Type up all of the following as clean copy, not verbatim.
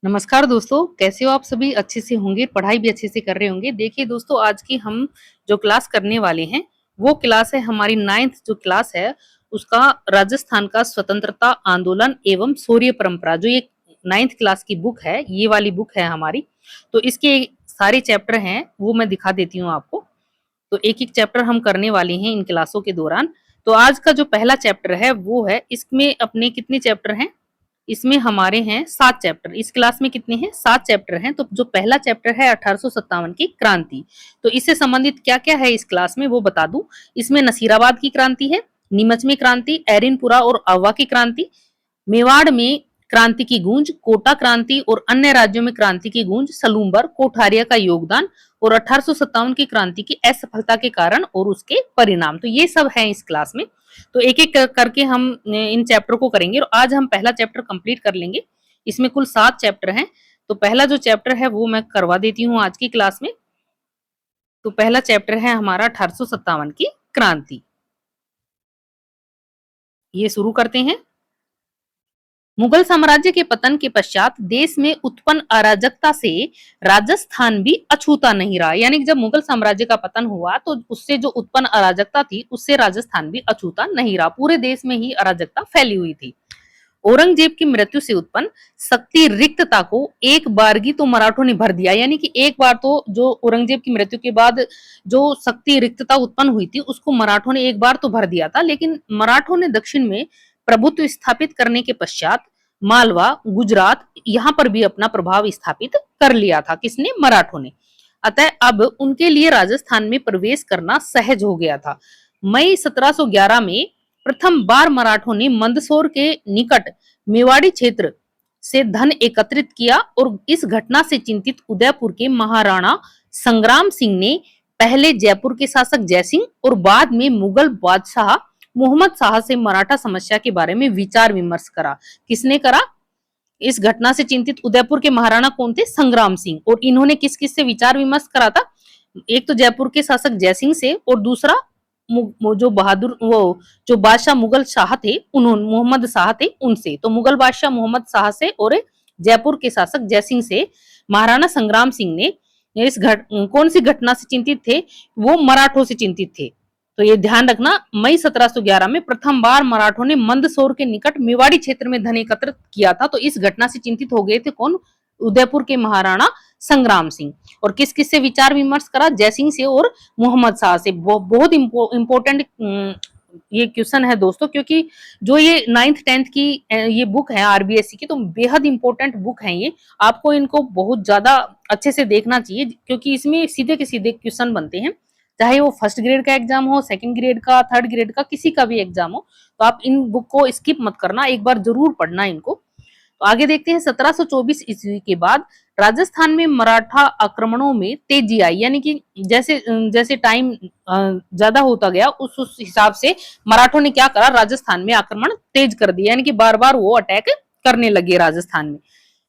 नमस्कार दोस्तों, कैसे हो आप सभी? अच्छे से होंगे, पढ़ाई भी अच्छे से कर रहे होंगे। देखिए दोस्तों, आज की हम जो क्लास करने वाले हैं, वो क्लास है हमारी 9th जो क्लास है, उसका राजस्थान का स्वतंत्रता आंदोलन एवं शौर्य परंपरा। जो ये 9th क्लास की बुक है, ये वाली बुक है हमारी। तो इसके सारे चैप्टर हैं, वो मैं दिखा देती हूँ आपको। तो एक-एक चैप्टर हम करने वाले हैं इन क्लासों के दौरान। तो आज का जो पहला चैप्टर है, वो है इसमें अपने कितने चैप्टर हैं? इसमें हमारे हैं 7 चैप्टर। इस क्लास में कितने हैं? 7 चैप्टर हैं। तो जो पहला चैप्टर है 1857 की क्रांति। तो इससे संबंधित क्या-क्या है इस क्लास में वो बता दूं। इसमें नसीराबाद की क्रांति है, नीमच में क्रांति, एरिनपुरा और आवा की क्रांति, मेवाड़ में क्रांति की गूंज, कोटा क्रांति और अन्य राज्यों में क्रांति की गूंज, सलूम्बर, कोठारिया का योगदान और 1857 की क्रांति की असफलता के कारण और उसके परिणाम। तो ये सब है इस क्लास में। तो एक-एक करके हम इन चैप्टर को करेंगे और आज हम पहला चैप्टर कंप्लीट कर लेंगे। इसमें कुल 7 चैप्टर हैं। तो पहला जो चैप्टर है वो मैं करवा देती हूँ आज की क्लास में। तो पहला चैप्टर है हमारा 1857 की क्रांति। ये शुरू करते हैं। मुगल साम्राज्य के पतन के पश्चात देश में उत्पन्न अराजकता से राजस्थान भी अछूता नहीं रहा। यानी कि जब मुगल साम्राज्य का पतन हुआ तो उससे जो उत्पन्न अराजकता थी उससे राजस्थान भी अछूता नहीं रहा। पूरे देश में ही अराजकता फैली हुई थी। औरंगजेब की मृत्यु से उत्पन्न शक्ति रिक्तता को एक बारगी तो मराठों ने भर दिया। यानी कि एक बार तो जो औरंगजेब की मृत्यु के बाद जो शक्ति रिक्तता उत्पन्न हुई थी उसको मराठों ने एक बार तो भर दिया था। लेकिन मराठों ने दक्षिण में प्रभुत्व स्थापित करने के पश्चात मालवा, गुजरात यहाँ पर भी अपना प्रभाव स्थापित कर लिया था। किसने? मराठों ने। अतः अब उनके लिए राजस्थान में प्रवेश करना सहज हो गया था। मई 1711 में प्रथम बार मराठों ने मंदसौर के निकट मेवाड़ी क्षेत्र से धन एकत्रित किया और इस घटना से चिंतित उदयपुर के महाराणा संग्राम सिंह ने पहले जयपुर के शासक जयसिंह और बाद में मुगल बादशाह मोहम्मद शाह से मराठा समस्या के बारे में विचार विमर्श करा। किसने करा? इस घटना से चिंतित उदयपुर के महाराणा कौन थे? संग्राम सिंह। और इन्होंने किस किस से विचार विमर्श करा था? एक तो जयपुर के शासक जयसिंह से और दूसरा जो बहादुर वो जो बादशाह मुगल शाह थे उन्होंने मोहम्मद शाह थे उनसे। तो मुगल बादशाह मोहम्मद शाह से और जयपुर के शासक जयसिंह से महाराणा संग्राम सिंह ने कौन सी घटना से चिंतित थे? वो मराठों से चिंतित थे। तो ये ध्यान रखना, मई 1711 में प्रथम बार मराठों ने मंदसौर के निकट मेवाड़ी क्षेत्र में धन एकत्रित किया था। तो इस घटना से चिंतित हो गए थे कौन? उदयपुर के महाराणा संग्राम सिंह। और किस किस से विचार विमर्श करा? जयसिंह से और मोहम्मद शाह से। बहुत इंपॉर्टेंट ये क्वेश्चन है दोस्तों, क्योंकि जो ये 9th-10th की ये बुक है आरबीएससी की, तो बेहद इंपॉर्टेंट बुक है ये। आपको इनको बहुत ज्यादा अच्छे से देखना चाहिए, क्योंकि इसमें सीधे के सीधे क्वेश्चन बनते हैं। चाहे वो फर्स्ट ग्रेड का एग्जाम हो, सेकंड ग्रेड का, थर्ड ग्रेड का, किसी का भी एग्जाम हो, तो आप इन बुक को स्किप मत करना, एक बार जरूर पढ़ना इनको। तो आगे देखते हैं। 1724 ईस्वी के बाद राजस्थान में मराठा आक्रमणों में तेजी आई। यानी कि जैसे जैसे टाइम ज्यादा होता गया उस हिसाब से मराठों ने क्या करा? राजस्थान में आक्रमण तेज कर दिया। यानी कि बार बार वो अटैक करने लगे राजस्थान में।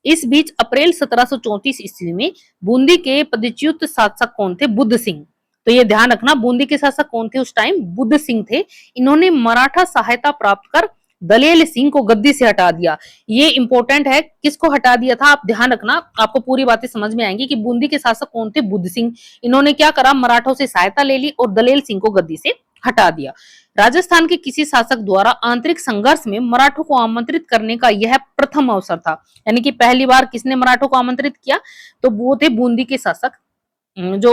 इस बीच अप्रैल 1734 ईस्वी में बूंदी के पदच्युत शासक कौन थे? बुद्ध सिंह। तो ये ध्यान रखना, बूंदी के शासक कौन थे उस टाइम? बुद्ध सिंह थे। इन्होंने मराठा सहायता प्राप्त कर दलेल सिंह को गद्दी से हटा दिया। ये इंपॉर्टेंट है, किसको हटा दिया था? आप ध्यान रखना, आपको पूरी बातें समझ में आएंगी कि बूंदी के शासक कौन थे? बुद्ध सिंह। इन्होंने क्या करा? मराठों से सहायता ले ली और दलेल सिंह को गद्दी से हटा दिया। राजस्थान के किसी शासक द्वारा आंतरिक संघर्ष में मराठों को आमंत्रित करने का यह प्रथम अवसर था। यानी कि पहली बार किसने मराठों को आमंत्रित किया? तो वो थे बूंदी के शासक, जो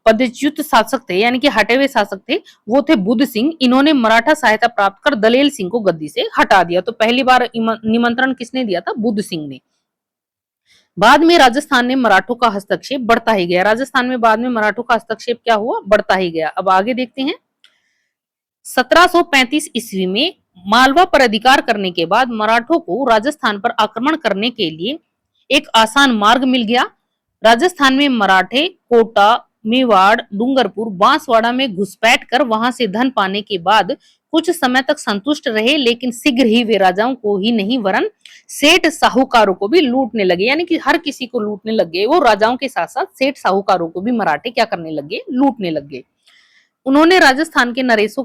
पदच्युत शासक थे, यानी कि हटे हुए शासक थे, वो थे बुद्ध सिंह। इन्होंने मराठा सहायता प्राप्त कर दलेल सिंह को गद्दी से हटा दिया। तो पहली बार निमंत्रण किसने दिया था? बुद्ध सिंह ने। बाद में राजस्थान में मराठों का हस्तक्षेप बढ़ता ही गया। राजस्थान में बाद में मराठों का हस्तक्षेप क्या हुआ? बढ़ता ही गया। अब आगे देखते हैं। 1735 ईस्वी में मालवा पर अधिकार करने के बाद मराठों को राजस्थान पर आक्रमण करने के लिए एक आसान मार्ग मिल गया। राजस्थान में मराठे कोटा, मेवाड़, डूंगरपुर, बांसवाड़ा में घुसपैठ कर वहां से धन पाने के बाद कुछ समय तक संतुष्ट रहे, लेकिन शीघ्र ही वे राजाओं को ही नहीं वरन सेठ साहूकारों को भी लूटने लगे। यानी कि हर किसी को लूटने लग गए। वो राजाओं के साथ साथ सेठ साहूकारों को भी मराठे क्या करने लगे? लूटने लग गए। उन्होंने राजस्थान के नरेशों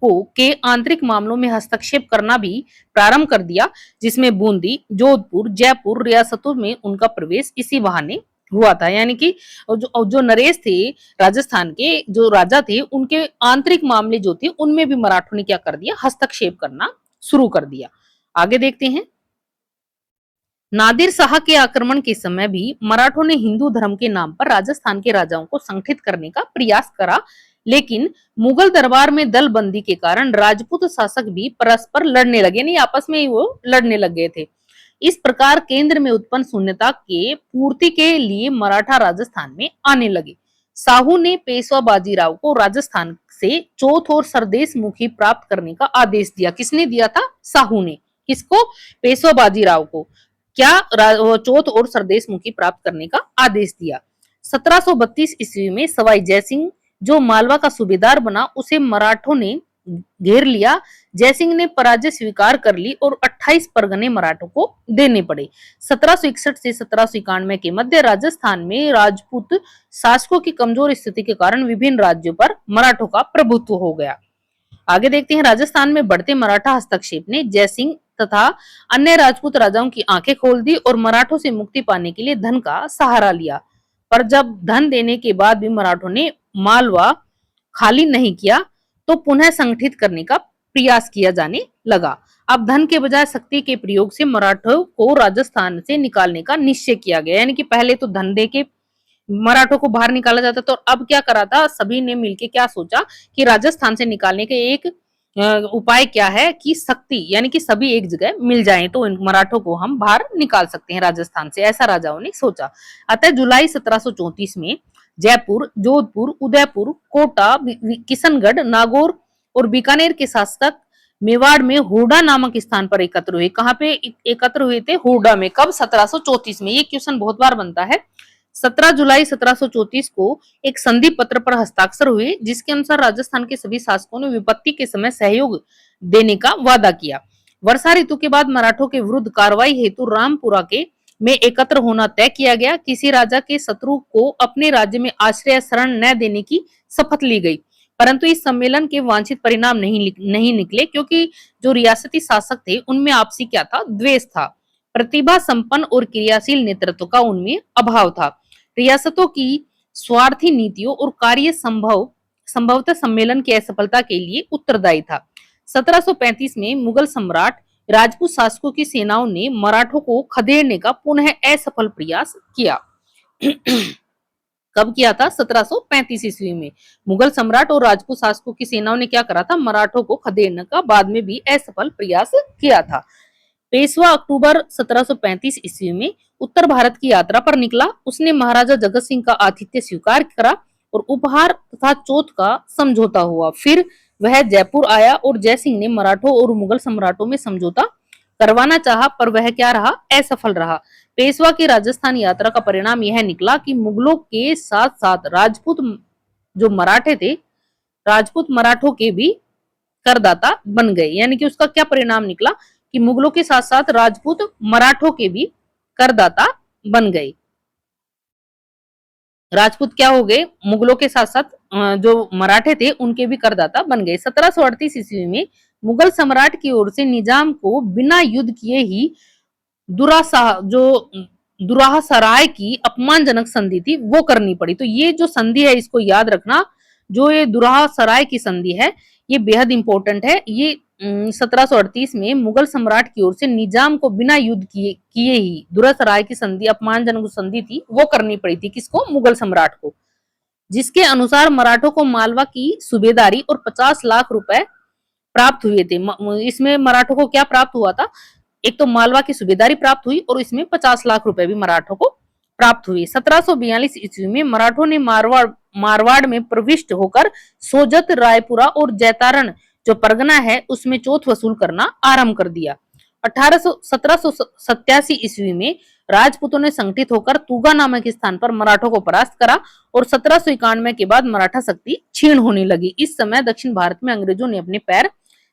को के आंतरिक मामलों में हस्तक्षेप करना भी प्रारंभ कर दिया, जिसमें बूंदी, जोधपुर, जयपुर रियासतों में उनका प्रवेश इसी बहाने हुआ था। यानी कि जो नरेश थे, राजस्थान के जो राजा थे, उनके आंतरिक मामले जो थे उनमें भी मराठों ने क्या कर दिया, हस्तक्षेप करना शुरू कर दिया। आगे देखते हैं। नादिर शाह के आक्रमण के समय भी मराठों ने हिंदू धर्म के नाम पर राजस्थान के राजाओं को संगठित करने का प्रयास करा, लेकिन मुगल दरबार में दलबंदी के कारण राजपूत शासक भी परस्पर लड़ने लगे, नहीं आपस में ही वो लड़ने लग गए थे। इस प्रकार केंद्र में उत्पन्न शून्यता के पूर्ति के लिए मराठा राजस्थान में आने लगे। साहू ने पेशवा बाजीराव को राजस्थान से चौथ और सरदेश मुखी प्राप्त करने का आदेश दिया। किसने दिया था? साहू ने। किसको? पेशवा बाजीराव को। क्या? चौथ और सरदेश मुखी प्राप्त करने का आदेश दिया। 1732 ईस्वी में सवाई जयसिंह जो मालवा का सूबेदार बना, उसे मराठों ने घेर लिया। जयसिंह ने पराजय स्वीकार कर ली और 28 परगने मराठों को देने पड़े। 1761 से 1791 के मध्य राजस्थान में राजपूत शासकों की कमजोर स्थिति के कारण विभिन्न राज्यों पर मराठों का प्रभुत्व हो गया। आगे देखते हैं। राजस्थान में बढ़ते मराठा हस्तक्षेप ने जयसिंह तथा अन्य राजपूत राजाओं की आंखें खोल दी और मराठों से मुक्ति पाने के लिए धन का सहारा लिया। पर जब धन देने के बाद भी मराठों ने मालवा खाली नहीं किया, तो पुनः संगठित करने का प्रयास किया जाने लगा। अब धन के बजाय शक्ति के प्रयोग से मराठों को राजस्थान से निकालने का निश्चय किया गया। यानी कि पहले तो धन दे के मराठों को बाहर निकाला जाता था, और अब क्या करा था, सभी ने मिलकर क्या सोचा कि राजस्थान से निकालने के एक उपाय क्या है कि शक्ति, यानी कि सभी एक जगह मिल जाएं तो इन मराठों को हम बाहर निकाल सकते हैं राजस्थान से, ऐसा राजाओं ने सोचा। अतः जुलाई 1734 में जयपुर, जोधपुर, उदयपुर, कोटा, किशनगढ़, नागौर और बीकानेर के शासक मेवाड़ में हुडा नामक स्थान पर एकत्र हुए। कहाँ पे एकत्र हुए थे? हुडा में। कब? 1734 में। ये क्वेश्चन बहुत बार बनता है। 17 जुलाई 1734 को एक संधि पत्र पर हस्ताक्षर हुए, जिसके अनुसार राजस्थान के सभी शासकों ने विपत्ति के समय सहयोग देने का वादा किया। वर्षा ऋतु के बाद मराठों के विरुद्ध कार्रवाई हेतु रामपुरा के में एकत्र होना तय किया गया। किसी राजा के शत्रु को अपने राज्य में आश्रय शरण न देने की शपथ ली गई, परंतु इस सम्मेलन के वांछित परिणाम नहीं निकले, क्योंकि जो रियासती शासक थे उनमें आपसी क्या था? द्वेष था। प्रतिभा संपन्न और क्रियाशील नेतृत्व का उनमें अभाव था। रियासतों की स्वार्थी नीतियों और कार्य संभवतः सम्मेलन की असफलता के लिए उत्तरदायी था। 1735 में मुगल सम्राट राजपूत शासकों की सेनाओं ने मराठों को खदेड़ने का पुनः असफल प्रयास किया। कब किया था? 1735 ईस्वी में मुगल सम्राट और राजपूत शासकों की सेनाओं ने क्या करा था? मराठों को खदेड़ने का बाद में भी असफल प्रयास किया था। पेशवा अक्टूबर 1735 ईस्वी में उत्तर भारत की यात्रा पर निकला। उसने महाराजा जगत सिंह का आतिथ्य स्वीकार करा और उपहार तथा चौथ का समझौता हुआ। फिर वह जयपुर आया और जयसिंह ने मराठों और मुगल सम्राटों में समझौता करवाना चाहा, पर वह क्या रहा? असफल रहा। पेशवा की राजस्थान यात्रा का परिणाम यह निकला कि मुगलों के साथ साथ राजपूत जो मराठे थे, राजपूत मराठों के भी करदाता बन गए। यानी कि उसका क्या परिणाम निकला कि मुगलों के साथ साथ राजपूत मराठों के भी करदाता बन गए। राजपूत क्या हो गए? मुगलों के साथ साथ जो मराठे थे उनके भी करदाता बन गए। 1738 ईस्वी में मुगल सम्राट की ओर से निजाम को बिना युद्ध किए ही दुराह सराय की अपमानजनक संधि थी वो करनी पड़ी। तो ये जो संधि है इसको याद रखना, जो ये दुराह सराय की संधि है ये बेहद इंपॉर्टेंट है। ये 1738 में मुगल सम्राट की ओर से निजाम को बिना युद्ध किए ही दुराह सराय की संधि, अपमानजनक संधि थी वो करनी पड़ी थी। किसको? मुगल सम्राट को। जिसके अनुसार मराठों को मालवा की सूबेदारी और 50 लाख रुपए प्राप्त हुए थे। इसमें मराठों को क्या प्राप्त हुआ था? एक तो मालवा की सूबेदारी प्राप्त हुई और इसमें 50 लाख रुपए भी मराठों को प्राप्त हुए। 1742 ईस्वी में मराठों ने मारवाड़ में प्रविष्ट होकर सोजत, रायपुरा और जैतारण जो परगना है उसमें चौथ वसूल करना आरंभ कर दिया। 1787 ईस्वी में राजपूतों ने संगठित होकर तुगा नामक स्थान पर मराठों को परास्त करा और 1791 के बाद मराठा शक्ति क्षीण होने लगी। इस समय दक्षिण भारत में अंग्रेजों ने अपने पैर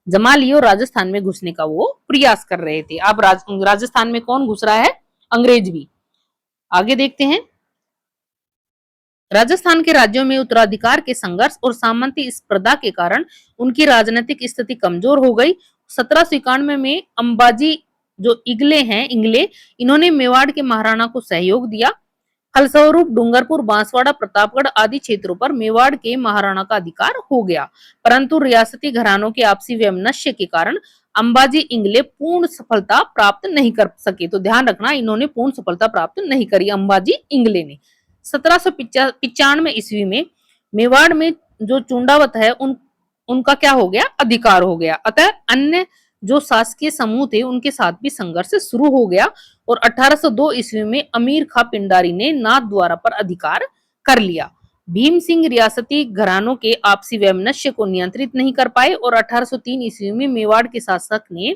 जमा लिए और राजस्थान में घुसने का वो प्रयास कर रहे थे। अब राजस्थान में कौन घुस रहा है? अंग्रेज भी। आगे देखते हैं। राजस्थान के राज्यों में उत्तराधिकार के संघर्ष और सामंती स्पर्धा के कारण उनकी राजनीतिक स्थिति कमजोर हो गई। 1791 में अंबाजी जो इंगले इन्होंने मेवाड़ के महाराणा को सहयोग दिया। फलस्वरूप डूंगरपुर, बांसवाड़ा, प्रतापगढ़ आदि क्षेत्रों पर मेवाड़ के महाराणा का अधिकार हो गया, परंतु रियासती घरानों के आपसी वैमनस्य के कारण अंबाजी इंगले पूर्ण सफलता प्राप्त नहीं कर सके। तो ध्यान रखना, इन्होंने पूर्ण सफलता प्राप्त नहीं करी अंबाजी इंगले ने। 1795 ईस्वी में मेवाड़ में जो चुंडावत है उनका क्या हो गया, अधिकार हो गया। अतः अन्य जो शासकीय समूह थे उनके साथ भी संघर्ष शुरू हो गया और 1802 ईस्वी में अमीर खां पिंडारी ने नाथ द्वारा पर अधिकार कर लिया। भीम सिंह रियासती घरानों के आपसी वैमनस्य को नियंत्रित नहीं कर पाए और 1803 ईस्वी में मेवाड़ के शासक ने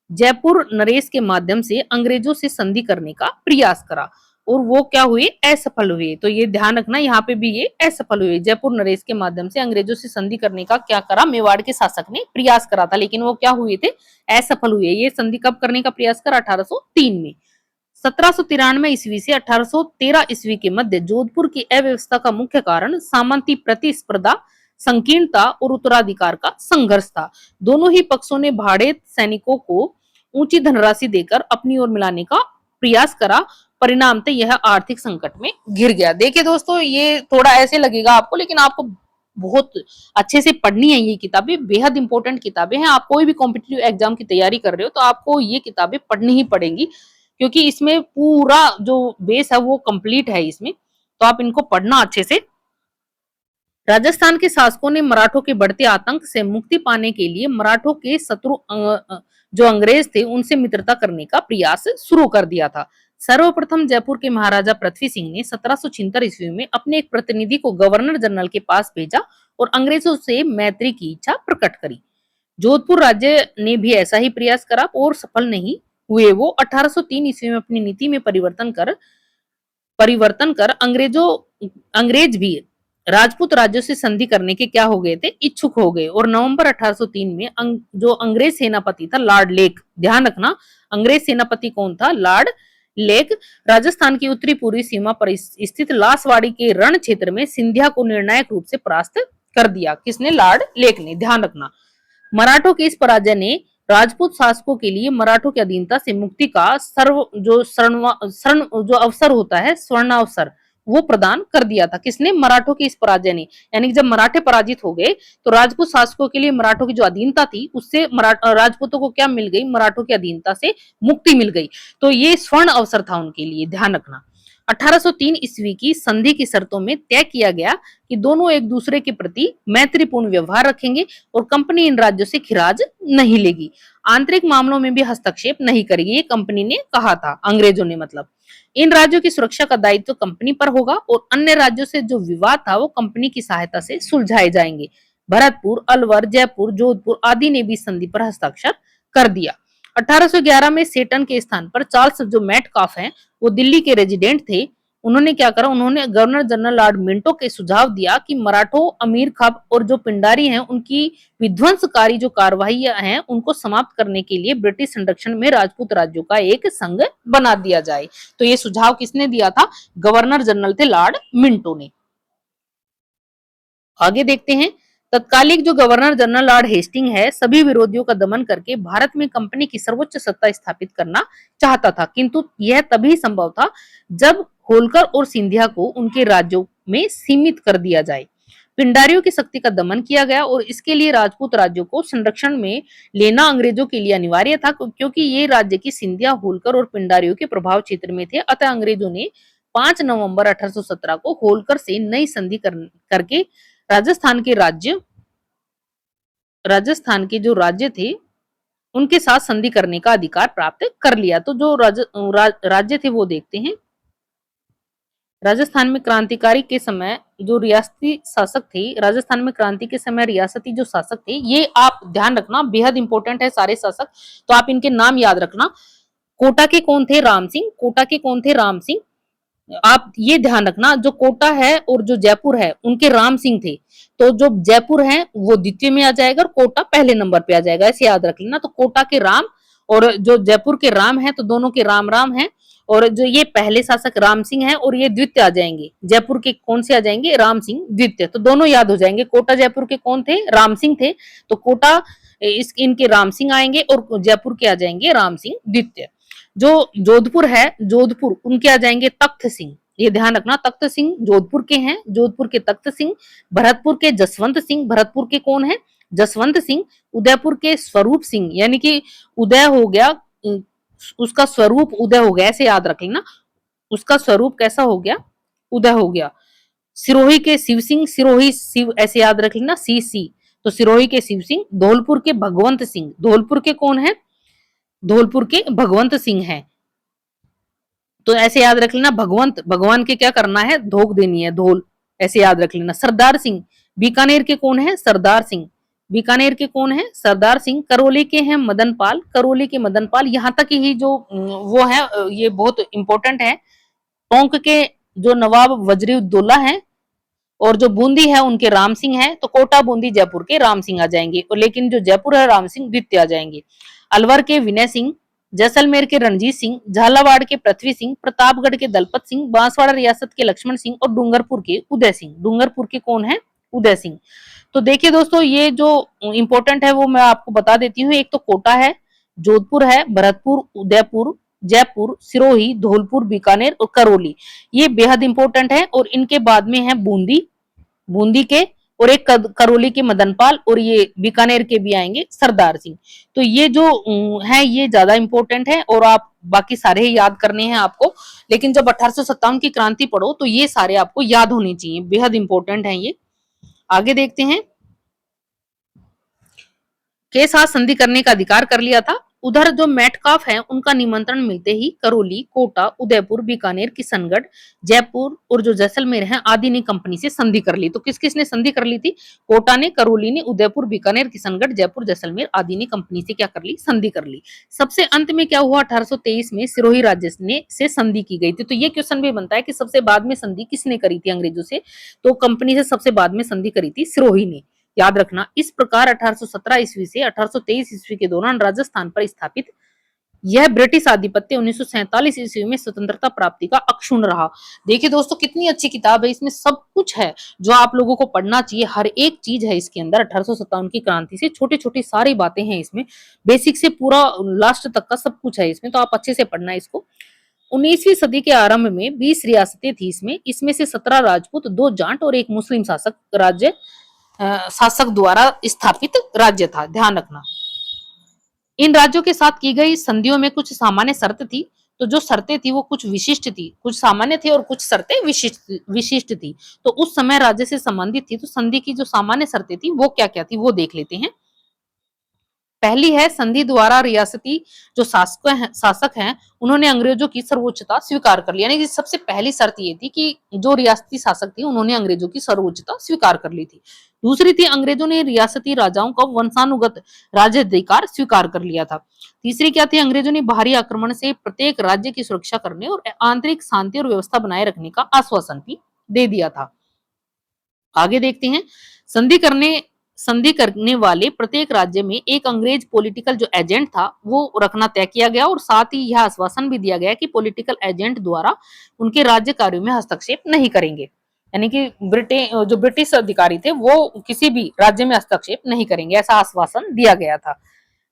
जयपुर नरेश के माध्यम से अंग्रेजों से संधि करने का प्रयास करा और वो क्या हुए, असफल हुए। तो ये ध्यान रखना, यहाँ पे भी ये असफल हुए। जयपुर नरेश के माध्यम से अंग्रेजों से संधि करने का क्या करा, मेवाड़ के शासक ने प्रयास करा था, लेकिन वो क्या हुए थे, असफल हुए। ये संधि कब करने का प्रयास करा, 1803 में। 1793 ईस्वी से 1813 ईस्वी के मध्य जोधपुर की अव्यवस्था का मुख्य कारण सामंती प्रतिस्पर्धा, संकीर्णता और उत्तराधिकार का संघर्ष था। दोनों ही पक्षों ने भाड़े सैनिकों को ऊंची धनराशि देकर अपनी ओर मिलाने का प्रयास करा। परिणामतः यह आर्थिक संकट में घिर गया। देखिए दोस्तों, ये थोड़ा ऐसे लगेगा आपको, लेकिन आपको बहुत अच्छे से पढ़नी है। ये किताबें बेहद इंपॉर्टेंट किताबें हैं। आप कोई भी कॉम्पिटिटिव एग्जाम की तैयारी कर रहे हो तो आपको ये किताबें पढ़नी ही पड़ेंगी, क्योंकि इसमें पूरा जो बेस है वो कंप्लीट है इसमें। तो आप इनको पढ़ना अच्छे से। राजस्थान के शासकों ने मराठों के बढ़ते आतंक से मुक्ति पाने के लिए मराठों के शत्रु जो अंग्रेज थे उनसे मित्रता करने का प्रयास शुरू कर दिया था। सर्वप्रथम जयपुर के महाराजा पृथ्वी सिंह ने 1776 ईस्वी में अपने एक प्रतिनिधि को गवर्नर जनरल के पास भेजा और अंग्रेजों से मैत्री की इच्छा प्रकट करी। जोधपुर राज्य ने भी ऐसा ही प्रयास करा और सफल नहीं हुए। वो 1803 ईस्वी में अपनी नीति में परिवर्तन कर अंग्रेज भी राजपूत राज्यों से संधि करने के क्या हो गए थे, इच्छुक हो गए। और नवंबर 1803 में जो अंग्रेज सेनापति था लॉर्ड लेक, ध्यान रखना अंग्रेज सेनापति कौन था, लॉर्ड लेक, राजस्थान की उत्तरी पूर्वी सीमा पर स्थित लासवाड़ी के रण क्षेत्र में सिंधिया को निर्णायक रूप से परास्त कर दिया। किसने, लॉर्ड लेक ने। ध्यान रखना, मराठों की इस पराजय ने राजपूत शासकों के लिए मराठों की अधीनता से मुक्ति का जो अवसर होता है, स्वर्णावसर, वो प्रदान कर दिया था। किसने, मराठों की इस पराजय ने। यानी कि जब मराठे पराजित हो गए तो राजपूत शासकों के लिए मराठों की जो अधीनता थी उससे राजपूतों को क्या मिल गई, मराठों की अधीनता से मुक्ति मिल गई। तो ये स्वर्ण अवसर था उनके लिए, ध्यान रखना। 1803 ईस्वी की संधि की शर्तों में तय किया गया कि दोनों एक दूसरे के प्रति मैत्रीपूर्ण व्यवहार रखेंगे और कंपनी इन राज्यों से खिराज नहीं लेगी, आंतरिक मामलों में भी हस्तक्षेप नहीं करेगी। ये कंपनी ने कहा था, अंग्रेजों ने मतलब। इन राज्यों की सुरक्षा का दायित्व कंपनी पर होगा और अन्य राज्यों से जो विवाद था वो कंपनी की सहायता से सुलझाए जाएंगे। भरतपुर, अलवर, जयपुर, जोधपुर आदि ने भी संधि पर हस्ताक्षर कर दिया। 1811 में सेटन के स्थान पर चार्ल्स जो मेटकाफ हैं वो दिल्ली के रेजिडेंट थे। उन्होंने क्या करा, उन्होंने गवर्नर जनरल लॉर्ड मिंटो के सुझाव दिया कि मराठों, अमीर खां और जो पिंडारी हैं उनकी विध्वंसकारी जो कार्रवाइयां हैं उनको समाप्त करने के लिए ब्रिटिश संरक्षण में राजपूत राज्यों का एक संघ बना दिया जाए। तो ये सुझाव किसने दिया था, गवर्नर जनरल थे लॉर्ड मिंटो ने। आगे देखते हैं, तत्कालिक जो गवर्नर जनरल लॉर्ड हेस्टिंग है सभी विरोधियों का दमन करके भारत में कंपनी की सर्वोच्च सत्ता स्थापित करना चाहता था, किंतु यह तभी संभव था जब होलकर और सिंधिया को उनके राज्यों में सीमित कर दिया जाए। पिंडारियों की शक्ति का दमन किया गया और इसके लिए राजपूत राज्यों को संरक्षण में लेना अंग्रेजों के लिए अनिवार्य था, क्योंकि ये राज्य की सिंधिया, होलकर और पिंडारियों के प्रभाव क्षेत्र में थे। अतः अंग्रेजों ने 5 नवंबर 1817 को होलकर से नई संधि करके राजस्थान के जो राज्य थे उनके साथ संधि करने का अधिकार प्राप्त कर लिया। तो जो राज्य थे वो देखते हैं। राजस्थान में क्रांतिकारी के समय जो रियासती शासक थे, राजस्थान में क्रांति के समय रियासती जो शासक थे, ये आप ध्यान रखना, बेहद इंपॉर्टेंट है सारे शासक, तो आप इनके नाम याद रखना। कोटा के कौन थे, राम सिंह। कोटा के कौन थे, राम सिंह। आप ये ध्यान रखना, जो कोटा है और जो जयपुर है उनके राम सिंह थे, तो जो जयपुर है वो द्वितीय में आ जाएगा और कोटा पहले नंबर पे आ जाएगा, ऐसे याद रख लेना। तो कोटा के राम और जो जयपुर के राम है तो दोनों के राम राम है। और जो ये पहले शासक राम सिंह है और ये द्वितीय आ जाएंगे, जयपुर के कौन से आ जाएंगे, राम सिंह द्वितीय। तो दोनों याद हो जाएंगे, कोटा जयपुर के कौन थे, राम सिंह थे, तो कोटा इस इनके राम सिंह आएंगे और जयपुर के आ जाएंगे राम सिंह द्वितीय। जो जोधपुर है, जोधपुर उनके आ जाएंगे तख्त सिंह, ये ध्यान रखना, तख्त सिंह जोधपुर के हैं, जोधपुर के तख्त सिंह। भरतपुर के जसवंत सिंह, भरतपुर के कौन है, जसवंत सिंह। उदयपुर के स्वरूप सिंह, यानी कि उदय हो गया, उसका स्वरूप उदय हो गया, ऐसे याद रख लेना, उसका स्वरूप कैसा हो गया, उदय हो गया। सिरोही के शिव सिंह, सिरोही शिव ऐसे याद रख लेना, सी सी, तो सिरोही के शिव सिंह। धौलपुर के भगवंत सिंह, धौलपुर के कौन है, धौलपुर के भगवंत सिंह है, तो ऐसे याद रख लेना, भगवंत, भगवान के क्या करना है, धोख देनी है, धोल, ऐसे याद रख लेना। सरदार सिंह, बीकानेर के कौन है, सरदार सिंह, बीकानेर के कौन है, सरदार सिंह। करौली के हैं मदन पाल, करौली के मदन पाल। यहां तक ही जो वो है ये बहुत इंपॉर्टेंट है। टोंक के जो नवाब वजीरुद्दौला है और जो बूंदी है उनके राम सिंह है, तो कोटा बूंदी जयपुर के राम सिंह आ जाएंगे, और लेकिन जो जयपुर है राम सिंह द्वितीय आ जाएंगे। अलवर के विनय सिंह, जैसलमेर के रणजीत सिंह, झालावाड़ के पृथ्वी सिंह, प्रतापगढ़ के दलपत सिंह, बांसवाड़ा रियासत के लक्ष्मण सिंह और डूंगरपुर के उदय सिंह, डूंगरपुर के कौन है, उदय सिंह। तो देखिए दोस्तों, ये जो इंपॉर्टेंट है वो मैं आपको बता देती हूँ। एक तो कोटा है, जोधपुर है, भरतपुर, उदयपुर, जयपुर, सिरोही, धौलपुर, बीकानेर और करौली, ये बेहद इंपॉर्टेंट है। और इनके बाद में है बूंदी, बूंदी के, और एक करौली के मदनपाल, और ये बीकानेर के भी आएंगे सरदार सिंह। तो ये जो है ये ज्यादा इंपॉर्टेंट है, और आप बाकी सारे ही याद करने हैं आपको, लेकिन जब 1857 की क्रांति पढ़ो तो ये सारे आपको याद होने चाहिए, बेहद इंपॉर्टेंट है ये। आगे देखते हैं, के साथ संधि करने का अधिकार कर लिया था। उधर जो मेटकाफ है उनका निमंत्रण मिलते ही करौली, कोटा, उदयपुर, बीकानेर, किशनगढ़, जयपुर और जो जैसलमेर है आदि ने कंपनी से संधि कर ली। तो किस किस ने संधि कर ली थी, कोटा ने, करौली ने, उदयपुर, बीकानेर, किशनगढ़, जयपुर, जैसलमेर आदि ने कंपनी से क्या कर ली, संधि कर ली। सबसे अंत में क्या हुआ, 1823 में सिरोही राज्य ने से संधि की गई थी। तो ये क्वेश्चन भी बनता है कि सबसे बाद में संधि किसने करी थी अंग्रेजों से, तो कंपनी से सबसे बाद में संधि करी थी सिरोही ने, याद रखना। इस प्रकार 1817 ईस्वी से 1823 ईस्वी के दौरान राजस्थान पर स्थापित यह ब्रिटिश आधिपत्य 1947 ईस्वी में स्वतंत्रता प्राप्ति का अक्षुण्ण रहा। देखिए दोस्तों, कितनी अच्छी किताब है, इसमें सब कुछ है जो आप लोगों को पढ़ना चाहिए, हर एक चीज है इसके अंदर। 1857 की क्रांति से छोटी छोटी सारी बातें हैं इसमें, बेसिक से पूरा लास्ट तक का सब कुछ है इसमें, तो आप अच्छे से पढ़ना इसको। 19वीं सदी के आरंभ में 20 रियासतें थी इसमें, इसमें से 17 राजपूत, 2 जाट और एक मुस्लिम शासक द्वारा स्थापित राज्य था, ध्यान रखना। इन राज्यों के साथ की गई संधियों में कुछ सामान्य शर्त थी, तो जो शर्तें थी वो कुछ विशिष्ट थी, कुछ सामान्य थी और कुछ शर्तें विशिष्ट थी। तो उस समय राज्य से संबंधित थी, तो संधि की जो सामान्य शर्तें थी वो क्या क्या थी वो देख लेते हैं। पहली है, संधि द्वारा रियासती जो शासक हैं उन्होंने अंग्रेजों की सर्वोच्चता स्वीकार कर ली। यानी कि सबसे पहली शर्त ये थी कि जो रियासती शासक थे उन्होंने अंग्रेजों की सर्वोच्चता स्वीकार कर ली थी। दूसरी थी, अंग्रेजों ने रियासती राजाओं का वंशानुगत राज्याधिकार स्वीकार कर लिया था। तीसरी क्या थी, अंग्रेजों ने बाहरी आक्रमण से प्रत्येक राज्य की सुरक्षा करने और आंतरिक शांति और व्यवस्था बनाए रखने का आश्वासन भी दे दिया था। आगे देखते हैं, संधि करने वाले प्रत्येक राज्य में एक अंग्रेज पॉलिटिकल जो एजेंट था वो रखना तय किया गया, और साथ ही यह आश्वासन भी दिया गया कि पॉलिटिकल एजेंट द्वारा उनके राज्य कार्यों में हस्तक्षेप नहीं करेंगे। यानी कि जो ब्रिटिश अधिकारी थे वो किसी भी राज्य में हस्तक्षेप नहीं करेंगे, ऐसा आश्वासन दिया गया था।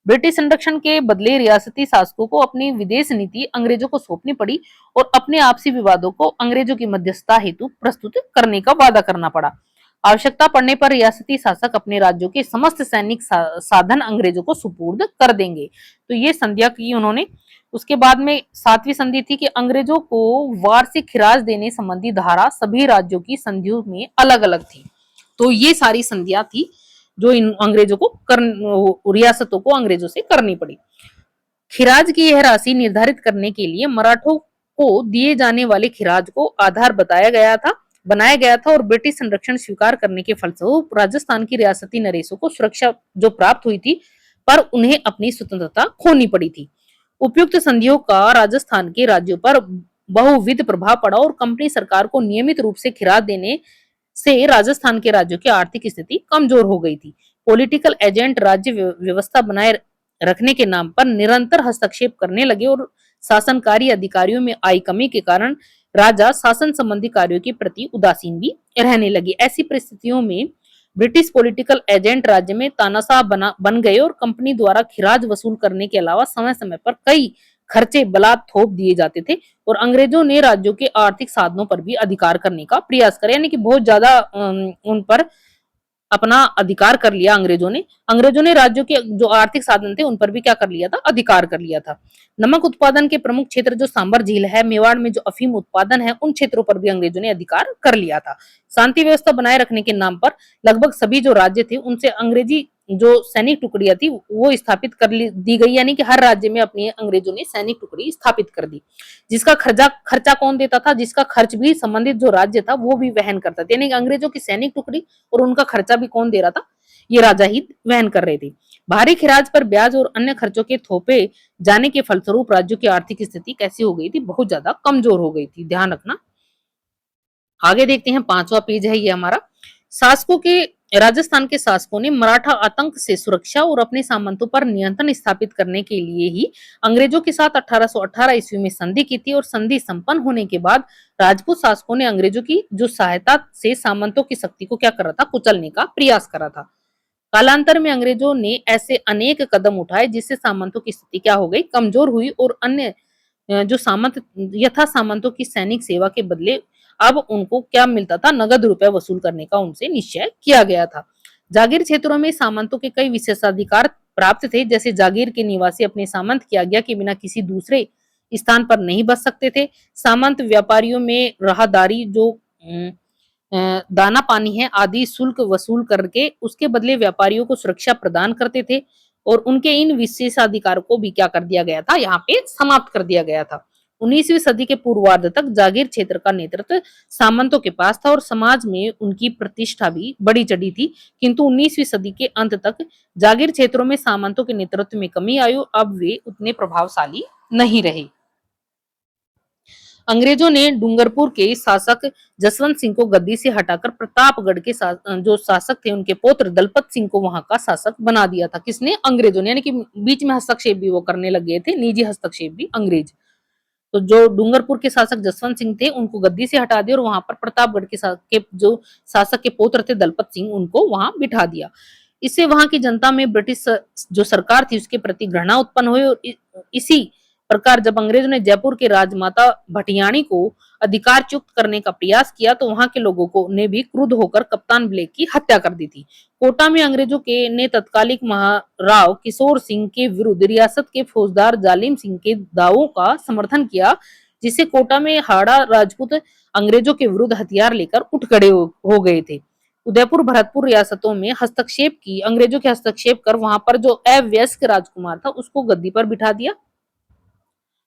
ब्रिटिश संरक्षण के बदले रियासती शासकों को अपनी विदेश नीति अंग्रेजों को सौंपनी पड़ी और अपने आपसी विवादों को अंग्रेजों की मध्यस्थता हेतु प्रस्तुत करने का वादा करना पड़ा। आवश्यकता पड़ने पर रियासती शासक अपने राज्यों के समस्त सैनिक साधन अंग्रेजों को सुपुर्द कर देंगे। तो ये संधियां की उन्होंने। उसके बाद में 7वीं संधि थी कि अंग्रेजों को वार्षिक खिराज देने संबंधी धारा सभी राज्यों की संधियों में अलग अलग थी। तो ये सारी संधियां थी जो इन अंग्रेजों को रियासतों को अंग्रेजों से करनी पड़ी। खिराज की यह राशि निर्धारित करने के लिए मराठों को दिए जाने वाले खिराज को आधार बनाया गया था और ब्रिटिश संरक्षण स्वीकार करने के फलस्वरूप राजस्थान की रियासती नरेशों को सुरक्षा जो प्राप्त हुई थी, पर उन्हें अपनी स्वतंत्रता खोनी पड़ी थी। उपयुक्त संधियों का राजस्थान के राज्यों पर बहुविध प्रभाव पड़ा और कंपनी सरकार को नियमित रूप से खिराज देने से राजस्थान के राज्यों की आर्थिक स्थिति कमजोर हो गई थी। पॉलिटिकल एजेंट राज्य व्यवस्था बनाए रखने के नाम पर निरंतर हस्तक्षेप करने लगे और शासनकारी अधिकारियों में आई कमी के कारण राजा शासन संबंधी कार्यों के प्रति उदासीन भी रहने लगे। ऐसी परिस्थितियों में ब्रिटिश पॉलिटिकल एजेंट राज्य में तानाशाह बन गए और कंपनी द्वारा खिराज वसूल करने के अलावा समय समय पर कई खर्चे बलात् थोप दिए जाते थे और अंग्रेजों ने राज्यों के आर्थिक साधनों पर भी अधिकार करने का प्रयास किया, यानी कि बहुत ज्यादा उन पर अपना अधिकार कर लिया अंग्रेजों ने राज्यों के जो आर्थिक साधन थे उन पर भी क्या कर लिया था, अधिकार कर लिया था। नमक उत्पादन के प्रमुख क्षेत्र जो सांबर झील है, मेवाड़ में जो अफीम उत्पादन है, उन क्षेत्रों पर भी अंग्रेजों ने अधिकार कर लिया था। शांति व्यवस्था बनाए रखने के नाम पर लगभग सभी जो राज्य थे उनसे अंग्रेजी जो सैनिक टुकड़ियां थी वो स्थापित कर दी गई, यानी कि हर राज्य में अपनी अंग्रेजों ने सैनिक टुकड़ी स्थापित कर दी। जिसका खर्चा खर्चा कौन देता था, जिसका खर्च भी संबंधित जो राज्य था वो भी वहन करता था, यानी कि अंग्रेजों की सैनिक टुकड़ी और उनका खर्चा भी कौन दे रहा था, ये राजा ही वहन कर रहे थे। भारी खिराज पर ब्याज और अन्य खर्चों के थोपे जाने के फलस्वरूप राज्यों की आर्थिक स्थिति कैसी हो गई थी, बहुत ज्यादा कमजोर हो गई थी, ध्यान रखना। आगे देखते हैं, 5वां पेज है ये हमारा। शासकों के राजस्थान के शासकों ने मराठा आतंक से सुरक्षा और अपने सामंतों पर नियंत्रण स्थापित करने के लिए ही अंग्रेजों के साथ 1818 ईस्वी में संधि की थी और संधि संपन्न होने के बाद राजपूत शासकों ने अंग्रेजों की जो सहायता से सामंतों की शक्ति को क्या कर रहा था, कुचलने का प्रयास करा था। कालांतर में अंग्रेजों ने ऐसे अनेक कदम उठाए जिससे सामंतों की स्थिति क्या हो गई, कमजोर हुई और अन्य जो सामंत यथा सामंतों की सैनिक सेवा के बदले अब उनको क्या मिलता था, नगद रुपए वसूल करने का उनसे निश्चय किया गया था। जागीर क्षेत्रों में सामंतों के कई विशेषाधिकार प्राप्त थे, जैसे जागीर के निवासी अपने सामंत की आज्ञा के बिना किसी दूसरे स्थान पर नहीं बस सकते थे। सामंत व्यापारियों में राहदारी जो दाना पानी है आदि शुल्क वसूल करके उसके बदले व्यापारियों को सुरक्षा प्रदान करते थे और उनके इन विशेषाधिकार को भी क्या कर दिया गया था, यहाँ पे समाप्त कर दिया गया था। 19वीं सदी के पूर्वार्ध तक जागीर क्षेत्र का नेतृत्व सामंतों के पास था और समाज में उनकी प्रतिष्ठा भी बढ़ी चढ़ी थी, किंतु 19वीं सदी के अंत तक जागीर क्षेत्रों में सामंतों के नेतृत्व में कमी आई, अब वे उतने प्रभावशाली नहीं रहे। अंग्रेजों ने डूंगरपुर के शासक जसवंत सिंह को गद्दी से हटाकर प्रतापगढ़ के जो शासक थे उनके पुत्र दलपत सिंह को वहां का शासक बना दिया था। किसने, अंग्रेजों ने, यानी कि बीच में हस्तक्षेप भी वो करने लग गए थे, निजी हस्तक्षेप भी अंग्रेज। तो जो डूंगरपुर के शासक जसवंत सिंह थे उनको गद्दी से हटा दिया और वहां पर प्रतापगढ़ के जो शासक के पुत्र थे दलपत सिंह उनको वहां बिठा दिया। इससे वहां की जनता में ब्रिटिश जो सरकार थी उसके प्रति घृणा उत्पन्न हुई और इसी प्रकार जब अंग्रेजों ने जयपुर के राजमाता भटियाणी को अधिकारच्युत करने का प्रयास किया तो वहां के लोगों को ने भी क्रुद्ध होकर कप्तान ब्लेक की हत्या कर दी थी। कोटा में अंग्रेजों के ने तत्कालिक महाराव किशोर सिंह के विरुद्ध रियासत के फौजदार जालिम सिंह के दावों का समर्थन किया, जिससे कोटा में हाड़ा राजपूत अंग्रेजों के विरुद्ध हथियार लेकर उठ खड़े हो गए थे। उदयपुर भरतपुर रियासतों में हस्तक्षेप की, अंग्रेजों के हस्तक्षेप कर वहां पर जो अवयस्क राजकुमार था उसको गद्दी पर बिठा दिया,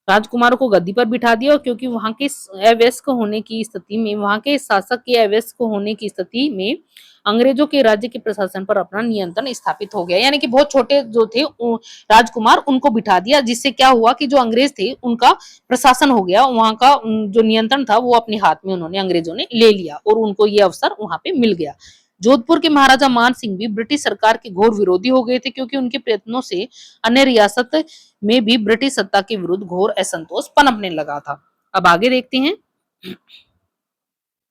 राजकुमारों को गद्दी पर बिठा दिया, क्योंकि वहां के अवयस्क होने की स्थिति में, वहां के शासक के अवयस्क होने की स्थिति में अंग्रेजों के राज्य के प्रशासन पर अपना नियंत्रण स्थापित हो गया, यानी कि बहुत छोटे जो थे राजकुमार उनको बिठा दिया, जिससे क्या हुआ कि जो अंग्रेज थे उनका प्रशासन हो गया, वहां का जो नियंत्रण था वो अपने हाथ में उन्होंने अंग्रेजों ने ले लिया और उनको ये अवसर वहां पे मिल गया। जोधपुर के महाराजा मान सिंह भी ब्रिटिश सरकार के घोर विरोधी हो गए थे, क्योंकि उनके प्रयत्नों से अन्य रियासत में भी ब्रिटिश सत्ता के विरुद्ध घोर असंतोष पनपने लगा था। अब आगे देखते हैं,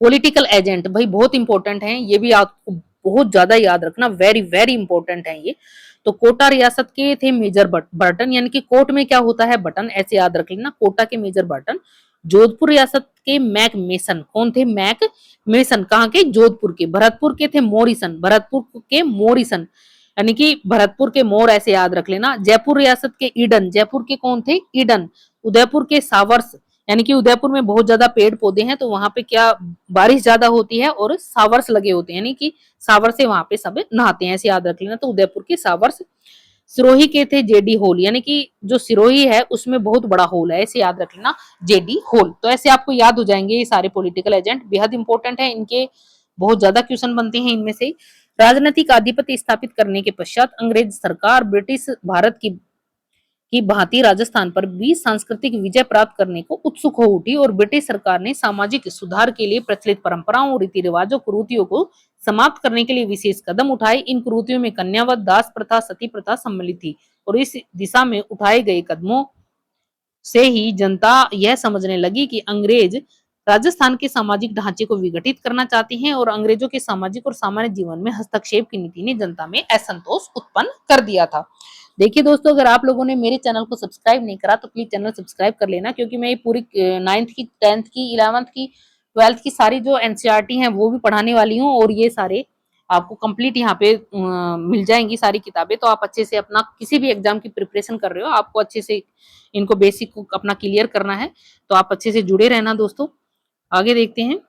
पॉलिटिकल एजेंट भाई बहुत इंपॉर्टेंट हैं, ये भी आपको बहुत ज्यादा याद रखना, वेरी वेरी इंपॉर्टेंट है ये। तो कोटा रियासत के थे मेजर बर्टन, यानी कि कोर्ट में क्या होता है, बटन, ऐसे याद रख लेना, कोटा के मेजर बर्टन। जोधपुर रियासत के मैक मेसन, कौन थे, मैक मेसन, कहाँ के, जोधपुर के। भरतपुर के थे मोरिसन, भरतपुर के मोरिसन, यानी कि भरतपुर के मोर, ऐसे याद रख लेना। जयपुर रियासत के ईडन, जयपुर के कौन थे, ईडन। उदयपुर के सावर्स, यानी कि उदयपुर में बहुत ज्यादा पेड़ पौधे हैं तो वहां पे क्या बारिश ज्यादा होती है और सावर्स लगे होते हैं, यानी कि सावर से वहां पे सब नहाते हैं, ऐसे याद रख लेना, तो उदयपुर के सावर्स। सिरोही के थे जेडी होल, यानी कि जो सिरोही है उसमें बहुत बड़ा होल है, ऐसे याद रख लेना, जेडी होल। तो ऐसे आपको याद हो जाएंगे ये सारे पॉलिटिकल एजेंट, बेहद इंपॉर्टेंट है, इनके बहुत ज्यादा क्वेश्चन बनते हैं इनमें से। राजनीतिक आधिपत्य स्थापित करने के पश्चात अंग्रेज सरकार ब्रिटिश भारत की भांति राजस्थान पर भी सांस्कृतिक विजय प्राप्त करने को उत्सुक हो उठी और ब्रिटिश सरकार ने सामाजिक सुधार के लिए प्रचलित परंपराओं, रीति रिवाजों, कुरीतियों को समाप्त करने के लिए विशेष कदम उठाए। इन कुरीतियों में कन्यावध, दास प्रथा, सती प्रथा सम्मिलित थी और इस दिशा में उठाए गए कदमों से ही जनता यह समझने लगी कि अंग्रेज राजस्थान के सामाजिक ढांचे को विघटित करना चाहते हैं और अंग्रेजों के सामाजिक और सामान्य जीवन में हस्तक्षेप की नीति ने जनता में असंतोष उत्पन्न कर दिया था। देखिए दोस्तों, अगर आप लोगों ने मेरे चैनल को सब्सक्राइब नहीं करा तो प्लीज चैनल सब्सक्राइब कर लेना, क्योंकि मैं ये पूरी 9th की, 10th की, 11th की, 12th की सारी जो एनसीईआरटी हैं वो भी पढ़ाने वाली हूँ, और ये सारे आपको कंप्लीट यहाँ पे मिल जाएंगी सारी किताबें। तो आप अच्छे से अपना किसी भी एग्जाम की प्रिपरेशन कर रहे हो, आपको अच्छे से इनको बेसिक को अपना क्लियर करना है, तो आप अच्छे से जुड़े रहना दोस्तों। आगे देखते हैं।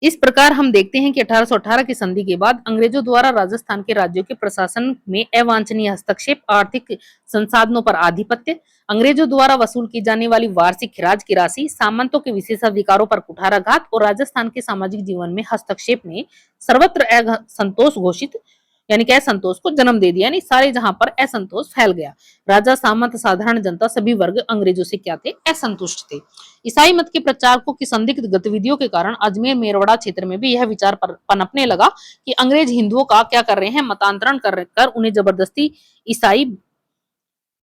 इस प्रकार हम देखते हैं कि 1818 की संधि के बाद अंग्रेजों द्वारा राजस्थान के राज्यों के प्रशासन में अवांछनीय हस्तक्षेप, आर्थिक संसाधनों पर आधिपत्य, अंग्रेजों द्वारा वसूल की जाने वाली वार्षिक खिराज की राशि, सामंतों के विशेषाधिकारों पर कुठाराघात और राजस्थान के सामाजिक जीवन में हस्तक्षेप ने सर्वत्र असंतोष घोषित यानी कि असंतोष को जन्म दे दिया, यानी सारे जहां पर असंतोष फैल गया। राजा, सामंत, साधारण जनता सभी वर्ग अंग्रेजों से क्या थे? असंतुष्ट थे। ईसाई मत के प्रचारकों की संदिग्ध गतिविधियों के कारण अजमेर मेरवाड़ा क्षेत्र में भी यह विचार पनपने लगा कि अंग्रेज हिंदुओं का क्या कर रहे हैं? मतांतरण कर उन्हें जबरदस्ती ईसाई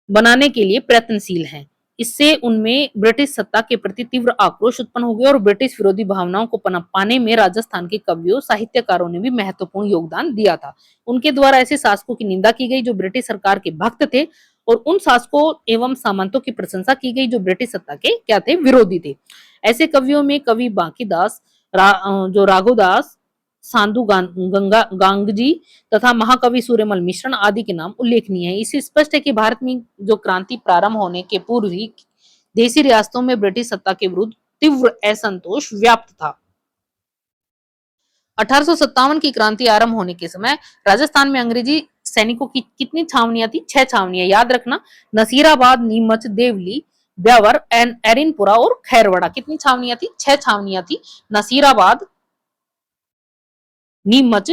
बनाने के लिए प्रयत्नशील हैं। इससे उनमें ब्रिटिश सत्ता के प्रति तीव्र आक्रोश उत्पन्न हो गया और ब्रिटिश विरोधी भावनाओं को पनप पाने में राजस्थान के कवियों, साहित्यकारों ने भी महत्वपूर्ण योगदान दिया था। उनके द्वारा ऐसे शासकों की निंदा की गई जो ब्रिटिश सरकार के भक्त थे, और उन शासकों एवं सामंतों की प्रशंसा की गई जो ब्रिटिश सत्ता के क्या थे? विरोधी थे। ऐसे कवियों में कवि बांकीदास, जो राघोदास, साधु गंगा गांगजी तथा महाकवि सूर्यमल मिश्रण आदि के नाम उल्लेखनीय है। इससे स्पष्ट है कि भारत में जो क्रांति प्रारंभ होने के पूर्व ही देशी रियासतों में ब्रिटिश सत्ता के विरुद्ध तीव्र असंतोष व्याप्त था। 1857 की क्रांति आरंभ होने के समय राजस्थान में अंग्रेजी सैनिकों की कितनी छावनियां थी? 6 छावनियां, याद रखना। नसीराबाद, नीमच, देवली, ब्यावर, एरिनपुरा और खैरवाड़ा। कितनी छावनियां थी? 6 छावनियां थी। नसीराबाद, नीमच,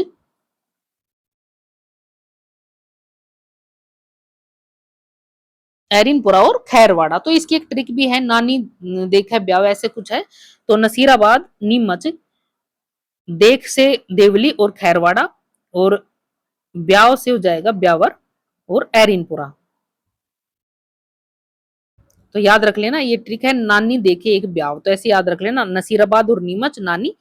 एरिनपुरा और खैरवाड़ा। तो इसकी एक ट्रिक भी है, नानी देखा ब्याव ऐसे कुछ है। तो नसीराबाद, नीमच, देख से देवली और खैरवाड़ा, और ब्याव से हो जाएगा ब्यावर और एरिनपुरा। तो याद रख लेना, ये ट्रिक है, नानी देखे एक ब्याव, तो ऐसे याद रख लेना। नसीराबाद और नीमच नानी,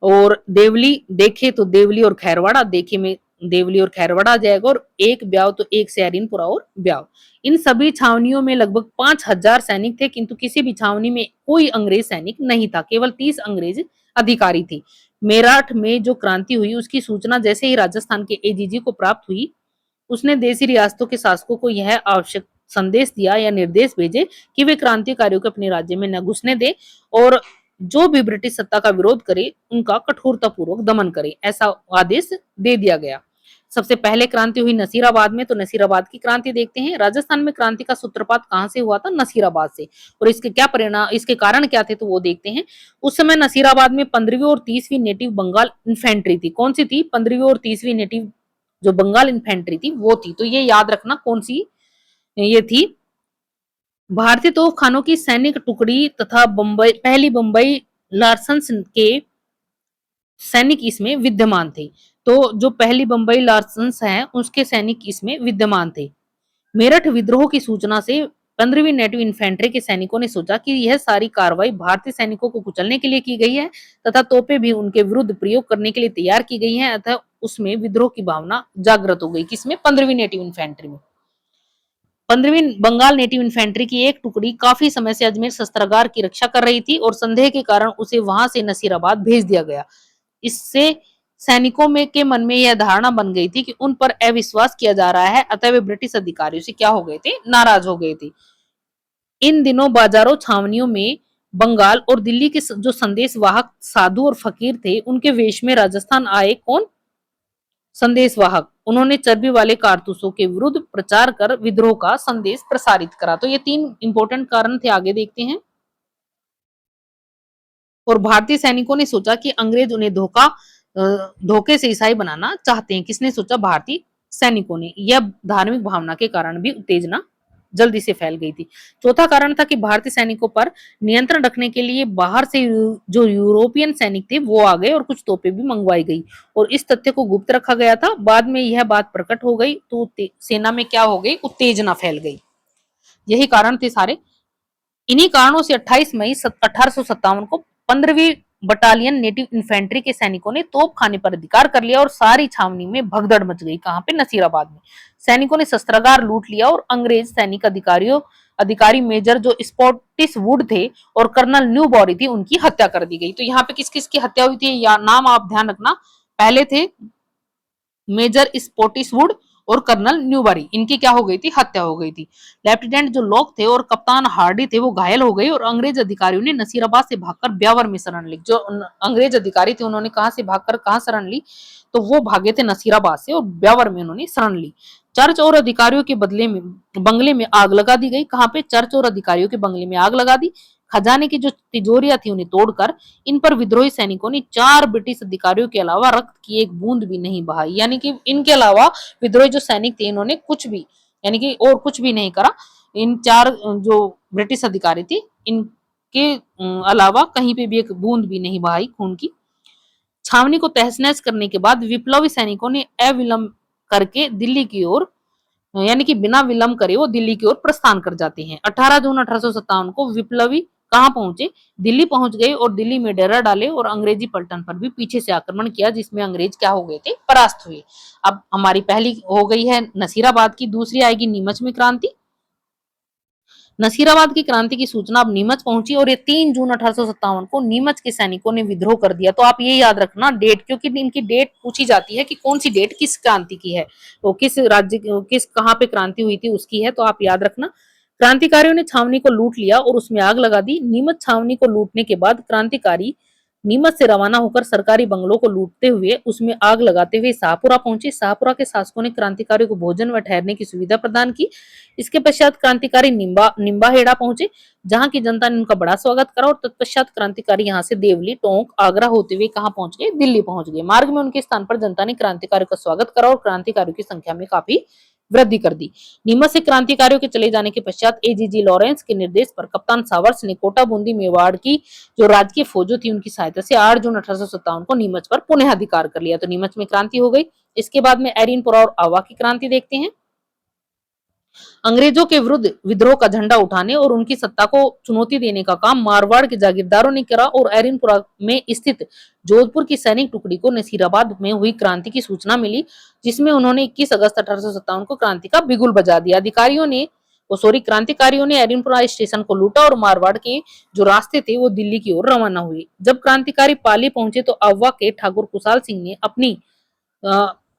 और देवली देखे तो देवली और खैरवाड़ा, देखे में देवली और खैरवाड़ा आ जाएगा, और एक ब्याव तो एक से एरिनपुरा और ब्याव। इन सभी छावनियों में लगभग 5000 सैनिक थे, किंतु किसी भी छावनी में कोई अंग्रेज सैनिक नहीं था, केवल 30 अंग्रेज अधिकारी थे। मेरठ में जो क्रांति हुई उसकी सूचना जैसे ही राजस्थान के एजीजी को प्राप्त हुई, उसने देशी रियासतों के शासकों को यह आवश्यक संदेश दिया या निर्देश भेजे कि वे क्रांतिकारियों को अपने राज्य में न घुसने दे, और जो भी ब्रिटिश सत्ता का विरोध करे उनका कठोरता पूर्वक दमन करे, ऐसा आदेश दे दिया गया। सबसे पहले क्रांति हुई नसीराबाद में, तो नसीराबाद की क्रांति देखते हैं। राजस्थान में क्रांति का सूत्रपात कहां से हुआ था? नसीराबाद से। और इसके क्या परिणाम, इसके कारण क्या थे, तो वो देखते हैं। उस समय नसीराबाद में 15वीं और 30वीं नेटिव बंगाल इन्फेंट्री थी। कौन सी थी? 15वीं और 30वीं नेटिव जो बंगाल इन्फेंट्री थी वो थी। तो ये याद रखना कौन सी ये थी। भारतीय तोपखानों की सैनिक टुकड़ी तथा बंबई, पहली बंबई लार्सन्स के सैनिक इसमें विद्यमान थे। तो जो पहली बंबई लार्सन्स हैं उसके सैनिक इसमें विद्यमान थे। मेरठ विद्रोह की सूचना से 15वीं नेटिव इन्फेंट्री के सैनिकों ने सोचा कि यह सारी कार्रवाई भारतीय सैनिकों को कुचलने के लिए की गई है तथा तोपें भी उनके विरुद्ध प्रयोग करने के लिए तैयार की गई हैं, अतः उसमें विद्रोह की भावना जागृत हो गई। किसमें? 15वीं नेटिव इन्फेंट्री में। 15वीं बंगाल नेटिव इन्फेंट्री की एक टुकड़ी काफी समय से अजमेर शस्त्रागार की रक्षा कर रही थी और संदेह के कारण उसे वहां से नसीराबाद भेज दिया गया। इससे सैनिकों में के मन में यह धारणा बन गई थी कि उन पर अविश्वास किया जा रहा है, अतः वे ब्रिटिश अधिकारियों से क्या हो गए थे? नाराज हो गए थे। इन दिनों बाजारों, छावनियों में बंगाल और दिल्ली के जो संदेश वाहक साधु और फकीर थे उनके वेश में राजस्थान आए। कौन? संदेशवाहक। उन्होंने चर्बी वाले कारतूसों के विरुद्ध प्रचार कर विद्रोह का संदेश प्रसारित करा। तो ये 3 इंपॉर्टेंट कारण थे। आगे देखते हैं। और भारतीय सैनिकों ने सोचा कि अंग्रेज उन्हें धोखे से ईसाई बनाना चाहते हैं। किसने सोचा? भारतीय सैनिकों ने। यह धार्मिक भावना के कारण भी उत्तेजना जल्दी से फैल गई थी। चौथा कारण था कि भारतीय सैनिकों पर नियंत्रण रखने के लिए बाहर से जो यूरोपियन सैनिक थे वो आ गए और कुछ तोपें भी मंगवाई गई, और इस तथ्य को गुप्त रखा गया था। बाद में यह बात प्रकट हो गई तो सेना में क्या हो गई? उत्तेजना फैल गई। यही कारण थे सारे। इन्हीं कारणों से 28 मई 1857 को 15वीं बटालियन नेटिव इन्फेंट्री के सैनिकों ने तोप खाने पर अधिकार कर लिया और सारी छावनी में भगदड़ मच गई। कहां पे? नसीराबाद में। सैनिकों ने शस्त्रागार लूट लिया और अंग्रेज सैनिक अधिकारी मेजर जो स्पॉटिस वुड थे और कर्नल न्यू बॉरी थी, उनकी हत्या कर दी गई। तो यहाँ पे किस किस की हत्या हुई थी या नाम आप ध्यान रखना। पहले थे मेजर स्पॉटिसवुड और कर्नल न्यूबरी, इनकी क्या हो गई थी? हत्या हो गई थी। लेफ्टिनेंट जो लॉक थे और कप्तान हार्डी थे वो घायल हो गए और अंग्रेज अधिकारियों ने नसीराबाद से भागकर ब्यावर में शरण ली। जो अंग्रेज अधिकारी थे उन्होंने कहां से भागकर कहां शरण ली? तो वो भागे थे नसीराबाद से और ब्यावर में उन्होंने शरण ली। चर्च और अधिकारियों के बदले में बंगले में आग लगा दी गई। कहां पे? चर्च और अधिकारियों के बंगले में आग लगा दी। खजाने की जो तिजोरियां थी उन्हें तोड़कर इन पर विद्रोही सैनिकों ने 4 ब्रिटिश अधिकारियों के अलावा रक्त की एक बूंद भी नहीं बहाई। यानी कि इनके अलावा विद्रोही जो सैनिक थे इन्होंने कुछ भी, यानी कि और कुछ भी नहीं करा। इन 4 जो ब्रिटिश अधिकारी थे इनके अलावा कहीं पे भी एक बूंद भी नहीं बहाई खून की। छावनी को तहस नहस करने के बाद विप्लवी सैनिकों ने अविलंब करके दिल्ली की ओर, यानी कि बिना विलंब करे वो दिल्ली की ओर प्रस्थान कर जाते हैं। 18 जून 1857 को विप्लवी कहां पहुंचे? दिल्ली पहुंच गए और दिल्ली में डेरा डाले और अंग्रेजी पलटन पर भी पीछे से आक्रमण किया, जिसमें अंग्रेज क्या हो गए थे? परास्त हुए। अब हमारी पहली हो गई है नसीराबाद की, दूसरी आएगी नीमच में क्रांति। नसीराबाद की क्रांति की सूचना अब नीमच पहुंची और ये 3 जून 1857 को नीमच के सैनिकों ने विद्रोह कर दिया। तो आप ये याद रखना डेट, क्योंकि इनकी डेट पूछी जाती है कि कौन सी डेट किस क्रांति की है, वो किस राज्य किस कहां पे क्रांति हुई थी उसकी है। तो आप याद रखना। क्रांतिकारियों ने छावनी को लूट लिया और उसमें आग लगा दी। नीमच छावनी को लूटने के बाद क्रांतिकारी नीमच से रवाना होकर सरकारी बंगलों को लूटते हुए उसमें आग लगाते हुए शाहपुरा पहुंचे। शाहपुरा के शासकों ने क्रांतिकारियों को भोजन व ठहरने की सुविधा प्रदान की। इसके पश्चात क्रांतिकारी निम्बाहेड़ा पहुंचे, जहां की जनता ने उनका बड़ा स्वागत करा और तत्पश्चात क्रांतिकारी यहां से देवली, टोंक, आगरा होते हुए कहां पहुंच गए? दिल्ली पहुंच गए। मार्ग में उनके स्थान पर जनता ने क्रांतिकारियों का स्वागत करा और क्रांतिकारियों की संख्या में काफी वृद्धि कर दी। नीमच से क्रांतिकारियों के चले जाने के पश्चात एजीजी लॉरेंस के निर्देश पर कप्तान सावर्स ने कोटा बूंदी मेवाड़ की जो राजकीय फौजों थी उनकी सहायता से 8 जून 1857 को नीमच पर पुनः अधिकार कर लिया। तो नीमच में क्रांति हो गई। इसके बाद में एरिनपुरा और आवा की क्रांति देखते हैं। अंग्रेजों के विरुद्ध विद्रोह का झंडा उठाने और उनकी सत्ता को चुनौती देने का काम मारवाड़ के जागीरदारों ने करा और एरिनपुरा में स्थित जोधपुर की सैनिक टुकड़ी को नसीराबाद में हुई क्रांति की सूचना मिली, जिसमें उन्होंने 21 अगस्त 1857 को क्रांति का बिगुल बजा दिया। क्रांतिकारियों ने एरिनपुरा स्टेशन को लूटा और मारवाड़ के जो रास्ते थे वो दिल्ली की ओर रवाना हुए। जब क्रांतिकारी पाली पहुंचे तो अव्वा के ठाकुर कुशाल सिंह ने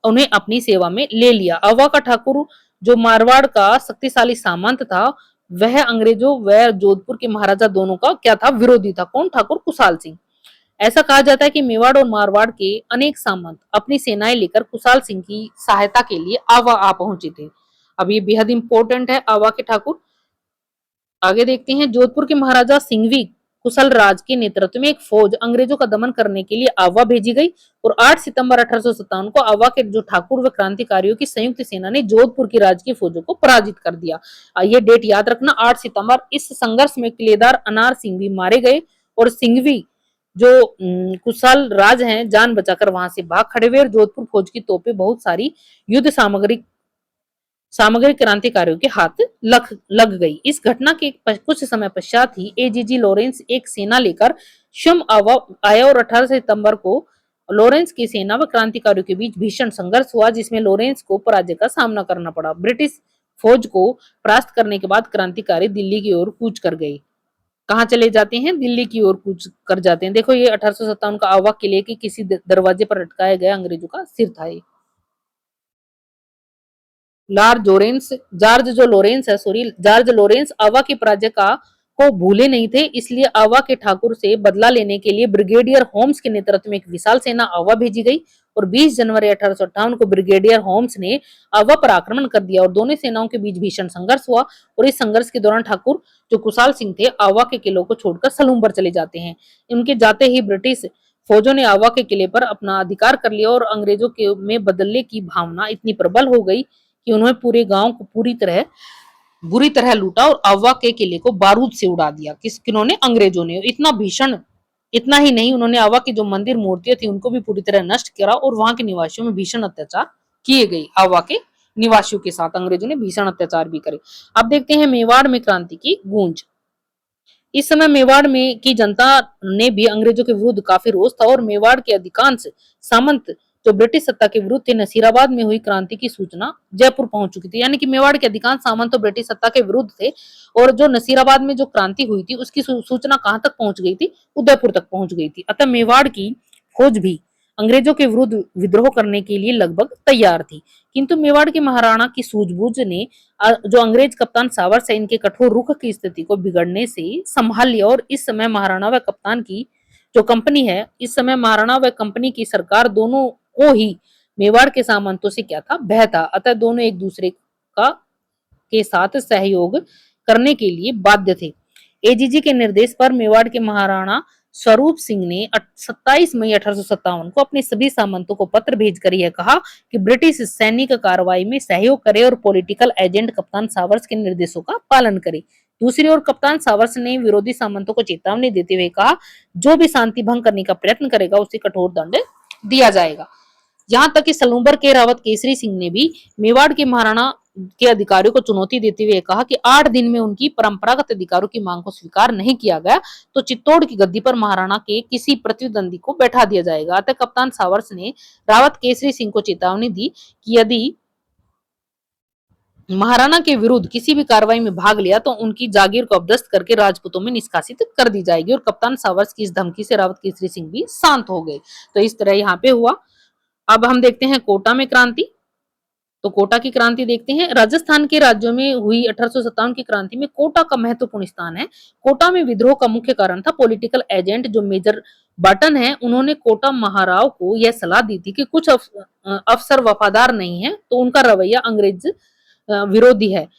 उन्हें अपनी सेवा में ले लिया। अव्वा का ठाकुर जो मारवाड़ का शक्तिशाली सामंत था, वह अंग्रेजों व जोधपुर के महाराजा दोनों का क्या था? विरोधी था। कौन? ठाकुर कुशाल सिंह। ऐसा कहा जाता है कि मेवाड़ और मारवाड़ के अनेक सामंत अपनी सेनाएं लेकर कुशाल सिंह की सहायता के लिए आवा आ पहुंचे थे। अब ये बेहद इंपॉर्टेंट है आवा के ठाकुर। आगे देखते हैं। जोधपुर के महाराजा सिंघवी कुशल राज के नेतृत्व में एक फौज अंग्रेजों का दमन करने के लिए आवा भेजी गई और 8 सितंबर 1857 को आवा के जो ठाकुर व क्रांतिकारियों की संयुक्त सेना ने जोधपुर की राजकीय फौजों को पराजित कर दिया। ये डेट याद रखना 8 सितंबर। इस संघर्ष में किलेदार अनार सिंह भी मारे गए और सिंघवी जो कुशल राज हैं जान बचाकर वहां से भाग खड़े हुए और जोधपुर फौज की तोपें बहुत सारी युद्ध सामग्री क्रांतिकारियों के हाथ लग गई। इस घटना के कुछ समय पश्चात ही एजीजी लॉरेंस एक सेना लेकर स्वयं आया और 18 सितंबर को लॉरेंस की सेना व क्रांतिकारियों के बीच भीषण संघर्ष हुआ, जिसमें लॉरेंस को पराजय का सामना करना पड़ा। ब्रिटिश फौज को परास्त करने के बाद क्रांतिकारी दिल्ली की ओर कूच कर गए। कहां चले जाते हैं? दिल्ली की ओर कूच कर जाते हैं। देखो ये 1857 का आवा किले के किसी दरवाजे पर लटकाया गया अंग्रेजों का सिर था। ये जॉर्ज लॉरेंस आवा की पराजय को भूले नहीं थे, इसलिए आवा के ठाकुर से बदला लेने के लिए ब्रिगेडियर होम्स के नेतृत्व में एक विशाल सेना आवा भेजी गई और 20 जनवरी 1858 को ब्रिगेडियर होम्स ने आवा पर आक्रमण कर दिया और दोनों सेनाओं के बीच भीषण संघर्ष हुआ और इस संघर्ष के दौरान ठाकुर जो कुशाल सिंह थे आवा के किलों को छोड़कर सलूम पर चले जाते हैं। इनके जाते ही ब्रिटिश फौजों ने आवा के किले पर अपना अधिकार कर लिया और अंग्रेजों के में बदलने की भावना इतनी प्रबल हो गई कि उन्होंने पूरे गांव को बुरी तरह लूटा और आवा के किले को बारूद से उड़ा दिया। किन्होंने? अंग्रेजों ने। इतना भीषण, इतना ही नहीं, उन्होंने आवा की जो मंदिर मूर्तियां थी उनको भी पूरी तरह नष्ट करा और वहां के निवासियों में भीषण अत्याचार किए गए आवा के निवासियों के साथ अंग्रेजों ने भीषण अत्याचार भी करे। अब देखते हैं मेवाड़ में क्रांति की गूंज। इस समय मेवाड़ में की जनता ने भी अंग्रेजों के विरुद्ध काफी रोष था और मेवाड़ के अधिकांश सामंत जो ब्रिटिश सत्ता के विरुद्ध थे, नसीराबाद में हुई क्रांति की सूचना जयपुर पहुंच चुकी थी। यानी कि मेवाड़ के अधिकांश सामंत तो ब्रिटिश सत्ता के विरुद्ध थे और जो नसीराबाद में जो क्रांति हुई थी उसकी सूचना कहां तक पहुंच गई थी, उदयपुर तक पहुंच गई थी। अतः मेवाड़ की फौज भी अंग्रेजों के विरुद्ध विद्रोह करने के लिए लगभग तैयार थी। किंतु मेवाड़ के महाराणा की सूझबूझ ने जो अंग्रेज कप्तान सावर से इनके कठोर रुख की स्थिति को बिगड़ने से संभाल लिया और इस समय महाराणा व कप्तान की जो कंपनी है, इस समय महाराणा व कंपनी की सरकार दोनों को ही मेवाड़ के सामंतों से क्या था, भय था। अतः दोनों एक दूसरे का के साथ सहयोग करने के लिए बाध्य थे। एजीजी के निर्देश पर मेवाड़ के महाराणा स्वरूप सिंह ने 27 मई 1857 को अपने सभी सामंतों को पत्र भेजकर यह कहा कि ब्रिटिश सैनिक कार्रवाई में सहयोग करे और पॉलिटिकल एजेंट कप्तान सावर्स के निर्देशों का पालन करे। दूसरी ओर कप्तान सावर्स ने विरोधी सामंतों को चेतावनी देते हुए कहा, जो भी शांति भंग करने का प्रयत्न करेगा उसे कठोर दंड दिया जाएगा। यहाँ तक कि सलूबर के रावत केसरी सिंह ने भी मेवाड़ के महाराणा के अधिकारियों को चुनौती देते हुए कहा कि 8 दिन में उनकी परंपरागत अधिकारों की मांग को स्वीकार नहीं किया गया तो चित्तौड़ की गद्दी पर महाराणा के किसी प्रतिद्वंदी को बैठा दिया जाएगा। अतः कप्तान सावर्स ने रावत केसरी सिंह को चेतावनी दी कि यदि महाराणा के विरुद्ध किसी भी कार्रवाई में भाग लिया तो उनकी जागीर को अबदस्त करके राजपूतों में निष्कासित कर दी जाएगी। और कप्तान सावर्स की इस धमकी से रावत केसरी सिंह भी शांत हो गए। तो इस तरह यहाँ पे हुआ। अब हम देखते हैं कोटा में क्रांति। तो कोटा की क्रांति देखते हैं। राजस्थान के राज्यों में हुई 1857 की क्रांति में कोटा का महत्वपूर्ण स्थान है। कोटा में विद्रोह का मुख्य कारण था पॉलिटिकल एजेंट जो मेजर बर्टन है, उन्होंने कोटा महाराव को यह सलाह दी थी कि कुछ अफसर वफादार नहीं है तो उनका रवैया अंग्रेज विरोधी है,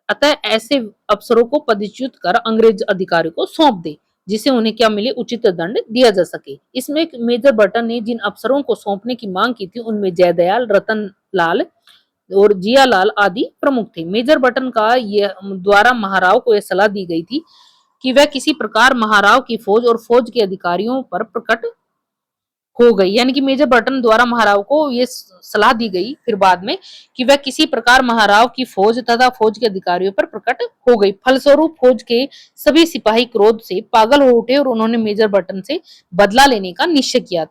अतः ऐसे अफसरों को पदच्युत कर अंग्रेज अधिकारियों को सौंप दे जिसे उन्हें क्या मिले, उचित दंड दिया जा सके। इसमें मेजर बर्टन ने जिन अफसरों को सौंपने की मांग की थी उनमें जयदयाल, रतन लाल और जियालाल आदि प्रमुख थे। मेजर बर्टन का यह द्वारा महाराव को यह सलाह दी गई थी कि वह किसी प्रकार महाराव की फौज और फौज के अधिकारियों पर प्रकट हो गई। यानी कि मेजर बर्टन द्वारा महाराव को ये सलाह दी गई फिर बाद में कि वह किसी प्रकार महाराव की फौज तथा फौज के अधिकारियों पर प्रकट हो गई। फलस्वरूप फौज के सभी सिपाही क्रोध से पागल हो उठे और उन्होंने मेजर बर्टन से बदला लेने का निश्चय किया।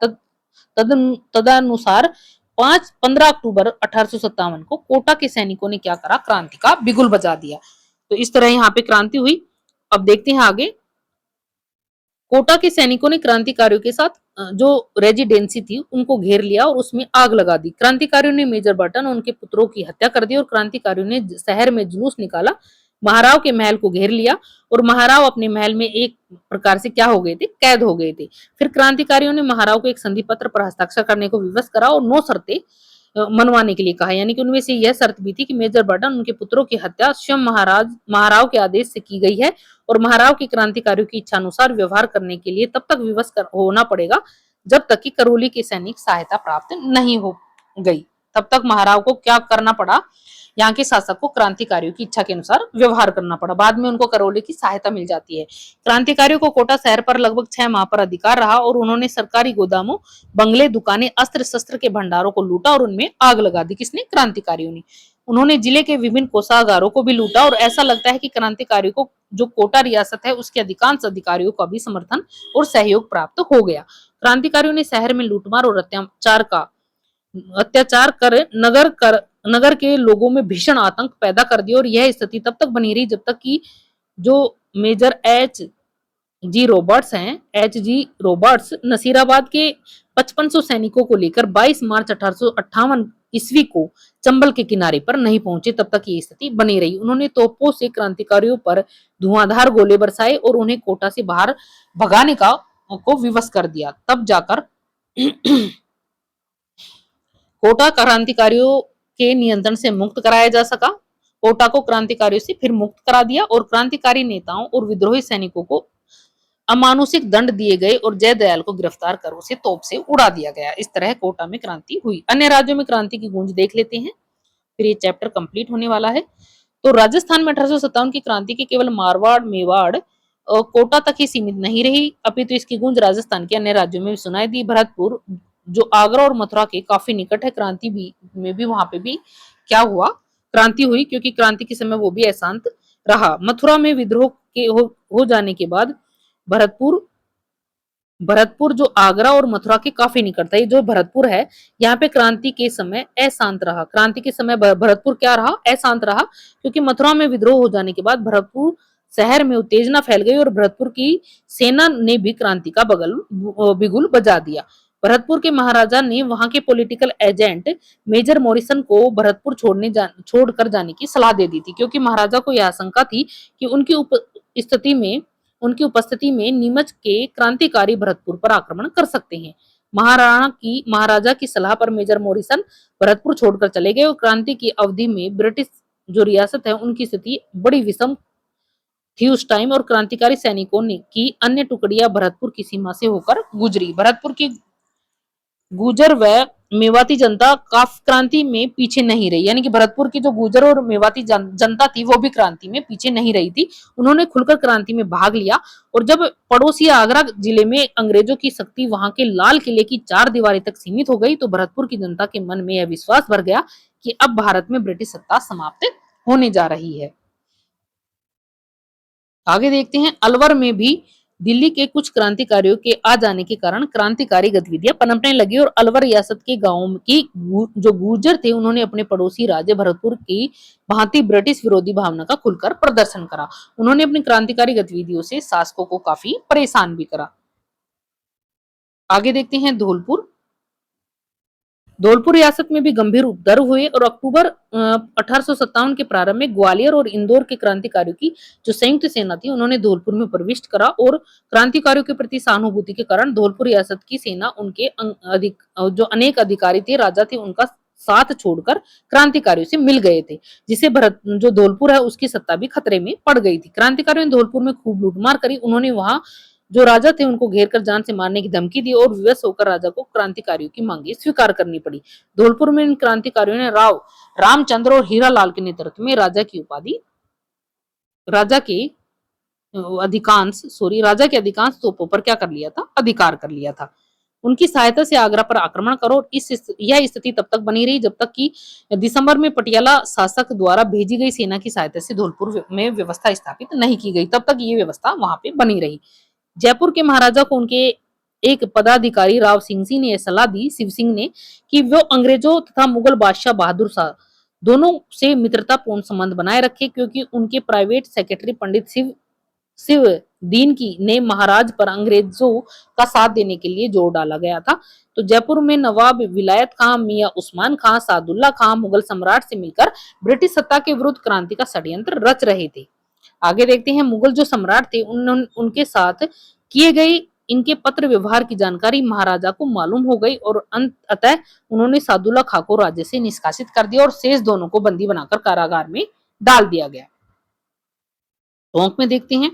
तदनुसार 15 अक्टूबर 1857 को कोटा के सैनिकों ने क्या करा, क्रांति का बिगुल बजा दिया। तो इस तरह यहाँ पे क्रांति हुई। अब देखते हैं आगे। कोटा के सैनिकों ने क्रांतिकारियों के साथ जो रेजिडेंसी थी उनको घेर लिया और उसमें आग लगा दी। क्रांतिकारियों ने मेजर बर्टन और उनके पुत्रों की हत्या कर दी और क्रांतिकारियों ने शहर में जुलूस निकाला, महाराव के महल को घेर लिया और महाराव अपने महल में एक प्रकार से क्या हो गए थे, कैद हो गए थे। फिर क्रांतिकारियों ने महाराव को एक संधि पत्र पर हस्ताक्षर करने को विवश करा और 9 शर्तें मनवाने के लिए कहा। यानी कि उनमें से यह शर्त भी थी कि मेजर बर्टन उनके पुत्रों की हत्या स्वयं महाराव के आदेश से की गई है और महाराव की क्रांतिकारियों की इच्छा अनुसार व्यवहार करने के लिए तब तक विवश होना पड़ेगा जब तक कि करौली की सैनिक सहायता प्राप्त नहीं हो गई। तब तक महाराव को क्या करना पड़ा, यहाँ के शासक को क्रांतिकारियों की इच्छा के अनुसार व्यवहार करना पड़ा। बाद में उनको करौली की सहायता मिल जाती है। क्रांतिकारियों को कोटा शहर पर लगभग 6 माह पर अधिकार रहा और उन्होंने सरकारी गोदामों, बंगले, दुकानें, अस्त्र शस्त्र के भंडारों को लूटा और उनमें आग लगा दी। किसने? क्रांतिकारियों ने। उन्होंने जिले के विभिन्न कोषागारों को भी लूटा और ऐसा लगता है कि क्रांतिकारियों को जो कोटा रियासत है उसके अधिकांश अधिकारियों का भी समर्थन और सहयोग प्राप्त हो गया। क्रांतिकारियों ने शहर में लूटमार और अत्याचार कर नगर के लोगों में भीषण आतंक पैदा कर दिया और यह स्थिति तब तक बनी रही जब तक कि जो major H G Roberts Nasirabad के 5500 सैनिकों को लेकर 22 मार्च 1858 ईस्वी को चंबल के किनारे पर नहीं पहुंचे। तब तक ये स्थिति बनी रही। उन्होंने तोपों से क्रांतिकारियों पर धुआंधार गोले बरसाए और उन्हें कोटा से बाहर भगाने को विवश कर दिया। तब जाकर कोटा क्रांतिकारियों के नियंत्रण से मुक्त कराया जा सका। कोटा को क्रांतिकारियों से फिर मुक्त करा दिया और क्रांतिकारी नेताओं और विद्रोही सैनिकों को अमानुषिक दंड दिए गए और जयदयाल को गिरफ्तार कर उसे तोप से उड़ा दिया गया। इस तरह कोटा में क्रांति हुई। अन्य राज्यों में क्रांति की गूंज देख लेते हैं, फिर ये चैप्टर कंप्लीट होने वाला है। तो राजस्थान में 1857 की क्रांति की केवल मारवाड़, मेवाड़ और कोटा तक ही सीमित नहीं रही, अपितु इसकी गूंज राजस्थान के अन्य राज्यों में भी सुनाई दी। भरतपुर जो आगरा और मथुरा के काफी निकट है, क्रांति में भी वहां पे भी क्या हुआ, क्रांति हुई, क्योंकि क्रांति के समय वो भी अशांत रहा। मथुरा में विद्रोह के हो जाने के बाद भरतपुर भरतपुर जो आगरा और मथुरा के काफी निकट था, ये जो भरतपुर है, यहाँ पे क्रांति के समय अशांत रहा। क्रांति के समय भरतपुर क्या रहा, अशांत रहा, क्योंकि मथुरा में विद्रोह हो जाने के बाद भरतपुर शहर में उत्तेजना फैल गई और भरतपुर की सेना ने भी क्रांति का बिगुल बजा दिया। भरतपुर के महाराजा ने वहां के पॉलिटिकल एजेंट मेजर मॉरिसन को भरतपुर छोड़कर जाने की सलाह दे दी थी, क्योंकि महाराजा को यह आशंका थी कि उनकी उपस्थिति में नीमच के क्रांतिकारी भरतपुर पर आक्रमण कर सकते हैं। महाराजा की सलाह पर मेजर मॉरिसन भरतपुर छोड़कर चले गए और क्रांति की अवधि में ब्रिटिश जो रियासत है उनकी स्थिति बड़ी विषम थी उस टाइम, और क्रांतिकारी सैनिकों ने की अन्य टुकड़ियां भरतपुर की सीमा से होकर गुजरी। भरतपुर की गुर्जर व मेवाती जनता क्रांति में पीछे नहीं रही, यानी कि भरतपुर की जो गुर्जर और मेवाती जनता थी वो भी क्रांति में पीछे नहीं रही थी। उन्होंने खुलकर क्रांति में भाग लिया, और जब पड़ोसी आगरा जिले में अंग्रेजों की शक्ति वहां के लाल किले की चार दीवारी तक सीमित हो गई, तो भरतपुर की जनता के मन में यह विश्वास भर गया कि अब भारत में ब्रिटिश सत्ता समाप्त होने जा रही है। आगे देखते हैं, अलवर में भी दिल्ली के कुछ क्रांतिकारियों के आ जाने के कारण क्रांतिकारी गतिविधियां पनपने लगी, और अलवर रियासत के गांवों की जो गुर्जर थे उन्होंने अपने पड़ोसी राज्य भरतपुर की भांति ब्रिटिश विरोधी भावना का खुलकर प्रदर्शन करा। उन्होंने अपनी क्रांतिकारी गतिविधियों से शासकों को काफी परेशान भी करा। आगे देखते हैं, धौलपुर रियासत में भी गंभीर उपद्रव हुए, और अक्टूबर 1857 के प्रारंभ में ग्वालियर और इंदौर के क्रांतिकारियों की जो संयुक्त सेना थी उन्होंने धौलपुर में प्रविष्ट करा, और क्रांतिकारियों के प्रति सहानुभूति के कारण धौलपुर रियासत की सेना उनके जो अनेक अधिकारी थे, राजा थे, उनका साथ छोड़कर क्रांतिकारियों से मिल गए थे, जिससे जो धौलपुर है उसकी सत्ता भी खतरे में पड़ गई थी। क्रांतिकारियों ने धौलपुर में खूब लूटमार करी। उन्होंने वहां जो राजा थे उनको घेर कर जान से मारने की धमकी दी, और विवश होकर राजा को क्रांतिकारियों की मांगे स्वीकार करनी पड़ी। धौलपुर में इन क्रांतिकारियों ने रामचंद्र और हीरालाल के नेतृत्व में राजा के अधिकांश तोपों पर क्या कर लिया था, अधिकार कर लिया था। उनकी सहायता से आगरा पर आक्रमण करो, और यह स्थिति तब तक बनी रही जब तक कि दिसंबर में पटियाला शासक द्वारा भेजी गई सेना की सहायता से धौलपुर में व्यवस्था स्थापित नहीं की गई। तब तक ये व्यवस्था वहां पे बनी रही। जयपुर के महाराजा को उनके एक पदाधिकारी राव सिंह ने सलाह दी, शिव सिंह ने, कि वो अंग्रेजों तथा मुगल बादशाह बहादुर शाह दोनों से मित्रतापूर्ण संबंध बनाए रखे, क्योंकि उनके प्राइवेट सेक्रेटरी पंडित शिव दीन की ने महाराज पर अंग्रेजों का साथ देने के लिए जोर डाला गया था। तो जयपुर में नवाब विलायत खां, मियां उस्मान खां, सादुल्ला खां मुगल सम्राट से मिलकर ब्रिटिश सत्ता के विरुद्ध क्रांति का षड्यंत्र रच रहे थे। आगे देखते हैं, मुगल जो सम्राट थे उनके साथ किए गए इनके पत्र व्यवहार की जानकारी महाराजा को मालूम हो गई, और अतः उन्होंने सादुल्ला खां को राज्य से निष्कासित कर दिया, और शेष दोनों को बंदी बनाकर कारागार में डाल दिया गया। टोंक में देखते हैं,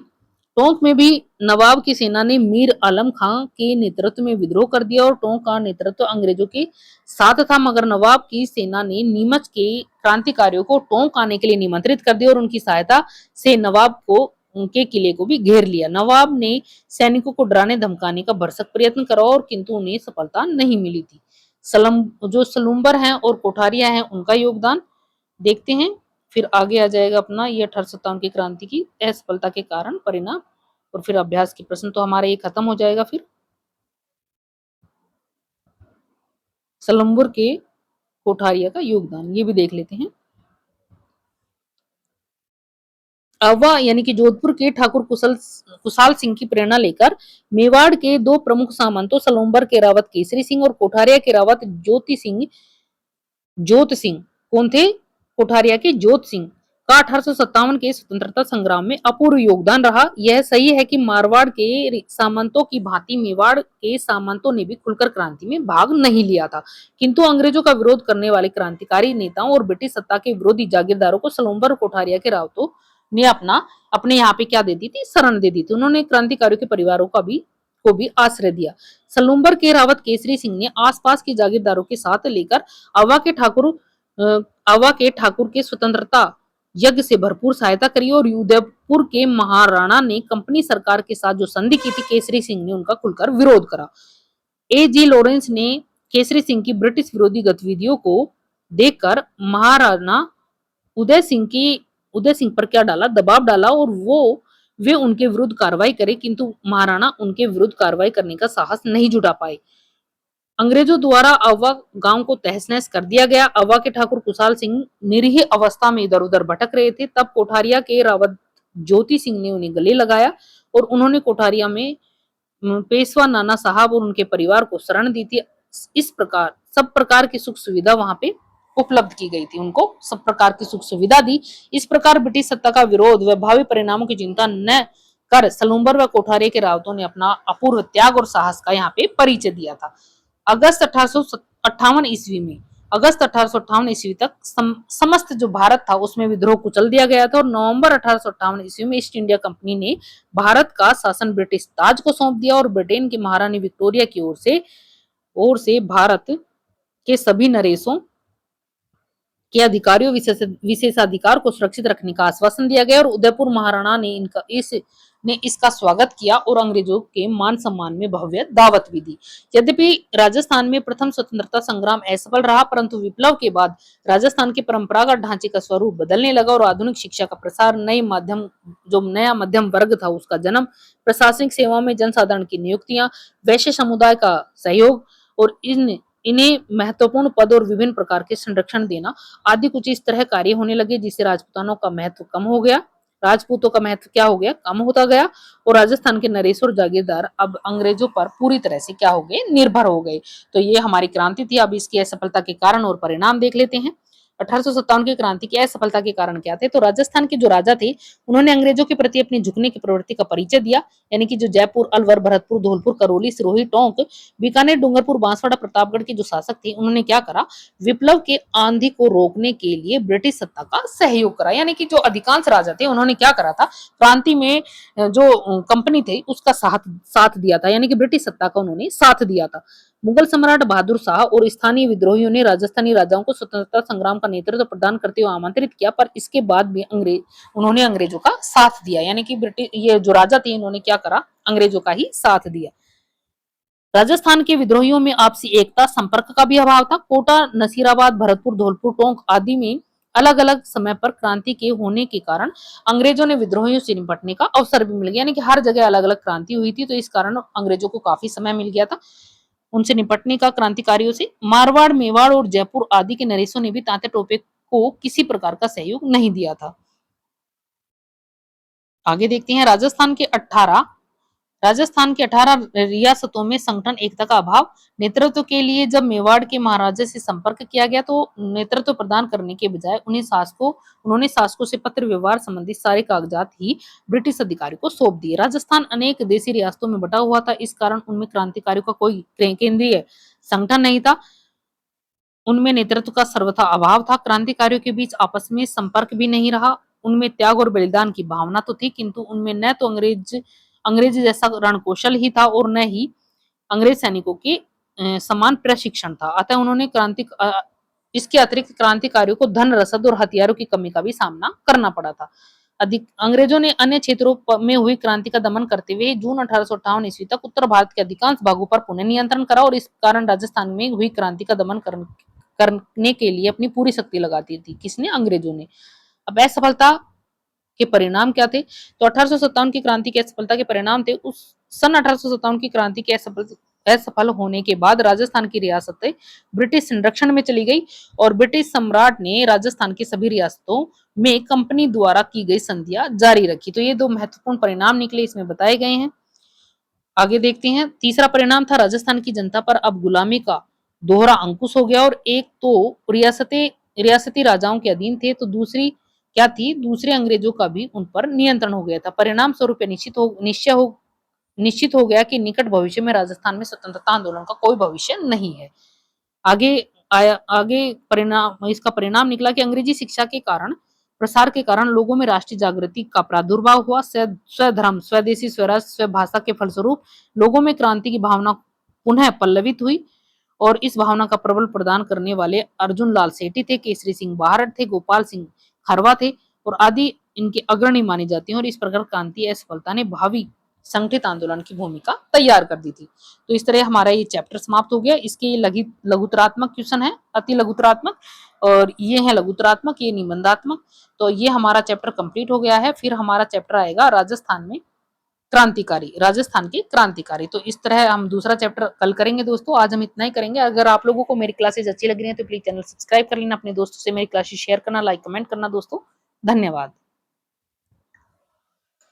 टोंक में भी नवाब की सेना ने मीर आलम खां के नेतृत्व में विद्रोह कर दिया, और टोंक का नेतृत्व अंग्रेजों के साथ था, मगर नवाब की सेना ने नीमच के क्रांतिकारियों को टोंक आने के लिए निमंत्रित कर दिया, और उनकी सहायता से नवाब को उनके किले को भी घेर लिया। नवाब ने सैनिकों को डराने धमकाने का भरसक प्रयत्न करा, और किंतु उन्हें सफलता नहीं मिली थी। जो सलूम्बर हैं और कोठारिया हैं उनका योगदान देखते हैं, फिर आगे आ जाएगा अपना ये 1857 की क्रांति की असफलता के कारण परिणाम, और फिर अभ्यास के प्रश्न तो हमारा ये खत्म हो जाएगा। फिर सलम्बर के कोठारिया का योगदान ये भी देख लेते हैं। अवा यानी कि जोधपुर के ठाकुर कुशाल सिंह की प्रेरणा लेकर मेवाड़ के दो प्रमुख सामंतों सलम्बर के रावत केसरी सिंह और कोठारिया के रावत जोत सिंह कौन थे, कोठारिया के जोत सिंह का 1857 के स्वतंत्रता संग्राम में अपूर्व योगदान रहा। यह सही है कि मारवाड़ के सामंतों की भांति मेवाड़ के सामंतों ने भी खुलकर क्रांति में भाग नहीं लिया था, किंतु अंग्रेजों का विरोध करने वाले क्रांतिकारी नेताओं और ब्रिटिश सत्ता के विरोधी जागीरदारों को सलम्बर कोठारिया के रावतों ने अपने यहाँ पे क्या दे दी थी, शरण दे दी थी। उन्होंने क्रांतिकारियों के परिवारों को भी आश्रय दिया। सलूम्बर के रावत केसरी सिंह ने आसपास के जागीरदारों के साथ लेकर अवा के ठाकुर के स्वतंत्रता यज्ञ से भरपूर सहायता करी, और उदयपुर के महाराणा ने कंपनी सरकार के साथ जो संधि की थी केसरी सिंह ने उनका खुलकर विरोध करा। A.G. लॉरेंस ने केसरी सिंह की ब्रिटिश विरोधी गतिविधियों को देखकर महाराणा उदय सिंह पर क्या डाला, दबाव डाला, और वे उनके विरुद्ध कार्रवाई करे, किंतु महाराणा उनके विरुद्ध कार्रवाई करने का साहस नहीं जुटा पाए। अंग्रेजों द्वारा अववा गांव को तहस नहस कर दिया गया। अववा के ठाकुर कुशाल सिंह निरीह अवस्था में इधर उधर भटक रहे थे। तब कोठारिया के रावत ज्योति सिंह ने उन्हें गले लगाया और उन्होंने कोठारिया में पेशवा नाना साहब और उनके परिवार को शरण दी थी। इस प्रकार सब प्रकार की सुख सुविधा वहां पे उपलब्ध की गई थी, उनको सब प्रकार की सुख सुविधा दी। इस प्रकार ब्रिटिश सत्ता का विरोध व भावी परिणामों की चिंता न कर सलूम्बर व कोठारिया के रावतों ने अपना अपूर्व त्याग और साहस का यहाँ पे परिचय दिया था। अगस्त 1858 ईस्वी में अगस्त 1858 ईस्वी तक समस्त जो भारत था उसमें विद्रोह कुचल दिया गया था और नवंबर 1858 ईस्वी में ईस्ट इंडिया कंपनी ने भारत का शासन ब्रिटिश ताज को सौंप दिया और ब्रिटेन की महारानी विक्टोरिया की ओर से भारत के सभी नरेशों के अधिकारियों विशेषाधिकार को सुरक्षित रखने का आश्वासन दिया गया और उदयपुर महाराणा ने इसका स्वागत किया और अंग्रेजों के मान सम्मान में भव्य दावत भी दी। यद्यपि राजस्थान में प्रथम स्वतंत्रता संग्राम असफल रहा, परंतु विप्लव के बाद राजस्थान के परंपरागत ढांचे का स्वरूप बदलने लगा और आधुनिक शिक्षा का प्रसार, नया मध्यम वर्ग था उसका जन्म, प्रशासनिक सेवाओं में जनसाधारण की नियुक्तियां, वैश्य समुदाय का सहयोग और इन्हें महत्वपूर्ण पद और विभिन्न प्रकार के संरक्षण देना आदि कुछ इस तरह कार्य होने लगे, जिससे राजपूतों का महत्व कम हो गया, कम होता गया और राजस्थान के नरेश और जागीरदार अब अंग्रेजों पर पूरी तरह से क्या हो गए, निर्भर हो गए। तो ये हमारी क्रांति थी। अब इसकी असफलता के कारण और परिणाम देख लेते हैं। 1857 की क्रांति की असफलता के कारण क्या थे? तो राजस्थान के जो राजा थे उन्होंने अंग्रेजों के प्रति अपनी झुकने की प्रवृत्ति का परिचय दिया, यानी कि जो जयपुर, अलवर, भरतपुर, धौलपुर, करौली, सिरोही, टोंक, बीकानेर, डूंगरपुर, बांसवाड़ा, प्रतापगढ़ के जो शासक थे उन्होंने क्या करा, विप्लव के आंधी को रोकने के लिए ब्रिटिश सत्ता का सहयोग करा। यानी कि जो अधिकांश राजा थे उन्होंने क्या करा था, क्रांति में जो कंपनी थे उसका साथ दिया था, यानी कि ब्रिटिश सत्ता का उन्होंने साथ दिया था। मुगल सम्राट बहादुर शाह और स्थानीय विद्रोहियों ने राजस्थानी राजाओं को स्वतंत्रता संग्राम का नेतृत्व प्रदान करते हुए आमंत्रित किया, पर इसके बाद भी उन्होंने अंग्रेजों का साथ दिया, यानी कि ब्रिटिश ये जो राजा थे इन्होंने क्या करा, अंग्रेजों का ही साथ दिया। राजस्थान के विद्रोहियों में आपसी एकता, संपर्क का भी अभाव था। कोटा, नसीराबाद, भरतपुर, धौलपुर, टोंक आदि में अलग अलग समय पर क्रांति के होने के कारण अंग्रेजों ने विद्रोहियों से निपटने का अवसर भी मिल गया, यानी कि हर जगह अलग अलग क्रांति हुई थी, तो इस कारण अंग्रेजों को काफी समय मिल गया था उनसे निपटने का क्रांतिकारियों से। मारवाड़, मेवाड़ और जयपुर आदि के नरेशों ने भी तांते टोपे को किसी प्रकार का सहयोग नहीं दिया था। आगे देखते हैं राजस्थान के 18 रियासतों में संगठन एकता का अभाव। नेतृत्व के लिए जब मेवाड़ के महाराजा से संपर्क किया गया तो नेतृत्व प्रदान करने के बजाय उन्होंने शासकों से पत्र व्यवहार संबंधी सारे कागजात ही ब्रिटिश अधिकारी को सौंप दिए। राजस्थान अनेक देशी रियासतों में बटा हुआ था, इस कारण उनमें क्रांतिकारियों का कोई केंद्रीय संगठन नहीं था, उनमें नेतृत्व का सर्वथा अभाव था। क्रांतिकारियों के बीच आपस में संपर्क भी नहीं रहा। उनमें त्याग और बलिदान की भावना तो थी, किंतु उनमें न तो अंग्रेज जैसा रणकौशल ही था और न ही अंग्रेज सैनिकों के समान प्रशिक्षण था। अतः उन्होंने इसके अतिरिक्त क्रांतिकारियों को धन, रसद और हथियारों की कमी का भी सामना करना पड़ा था। अंग्रेजों ने अन्य क्षेत्रों में हुई क्रांति का दमन करते हुए जून 1858 ईस्वी तक उत्तर भारत के अधिकांश भागों पर पुनः नियंत्रण करा और इस कारण राजस्थान में हुई क्रांति का दमन करने के लिए अपनी पूरी शक्ति लगाती थी। किसने? अंग्रेजों ने। अब असफलता के परिणाम क्या थे? तो 1857 की क्रांति की असफलता के परिणाम थे उस सन 1857 की क्रांति के असफल होने के बाद राजस्थान की रियासतें ब्रिटिश संरक्षण में चली गई और ब्रिटिश सम्राट ने राजस्थान की सभी रियासतों में कंपनी द्वारा की गई संधियां जारी रखी। तो ये दो महत्वपूर्ण परिणाम निकले, इसमें बताए गए हैं। आगे देखते हैं। तीसरा परिणाम था राजस्थान की जनता पर अब गुलामी का दोहरा अंकुश हो गया और एक तो रियासती राजाओं के अधीन थे, तो दूसरी क्या थी, दूसरे अंग्रेजों का भी उन पर नियंत्रण हो गया था। परिणाम स्वरूप निश्चित हो गया कि निकट भविष्य में राजस्थान में स्वतंत्रता आंदोलन का कोई भविष्य नहीं है। आगे इसका परिणाम निकला कि अंग्रेजी शिक्षा के कारण प्रसार के कारण लोगों में राष्ट्रीय जागृति का प्रादुर्भाव हुआ। स्वधर्म, स्वदेशी, स्वराज, स्वभाषा के फलस्वरूप लोगों में क्रांति की भावना पुनः पल्लवित हुई और इस भावना का प्रबल प्रदान करने वाले अर्जुन लाल सेठी थे, केसरी सिंह बाहरट थे, गोपाल सिंह खरवा थे और आदि इनके अग्रणी माने जाते हैं और इस प्रकार क्रांति असफलता ने भावी संगठित आंदोलन की भूमिका तैयार कर दी थी। तो इस तरह हमारा ये चैप्टर समाप्त हो गया। इसके लघुतरात्मक क्वेश्चन है, अति लघुतरात्मक, और ये है लघुतरात्मक, ये निबंधात्मक। तो ये हमारा चैप्टर कंप्लीट हो गया है। फिर हमारा चैप्टर आएगा राजस्थान में क्रांतिकारी, राजस्थान के क्रांतिकारी। तो इस तरह हम दूसरा चैप्टर कल करेंगे दोस्तों। आज हम इतना ही करेंगे। अगर आप लोगों को मेरी क्लासेज अच्छी लग रही है तो प्लीज चैनल सब्सक्राइब कर लेना, अपने दोस्तों से मेरी क्लासेज शेयर करना, लाइक कमेंट करना दोस्तों। धन्यवाद।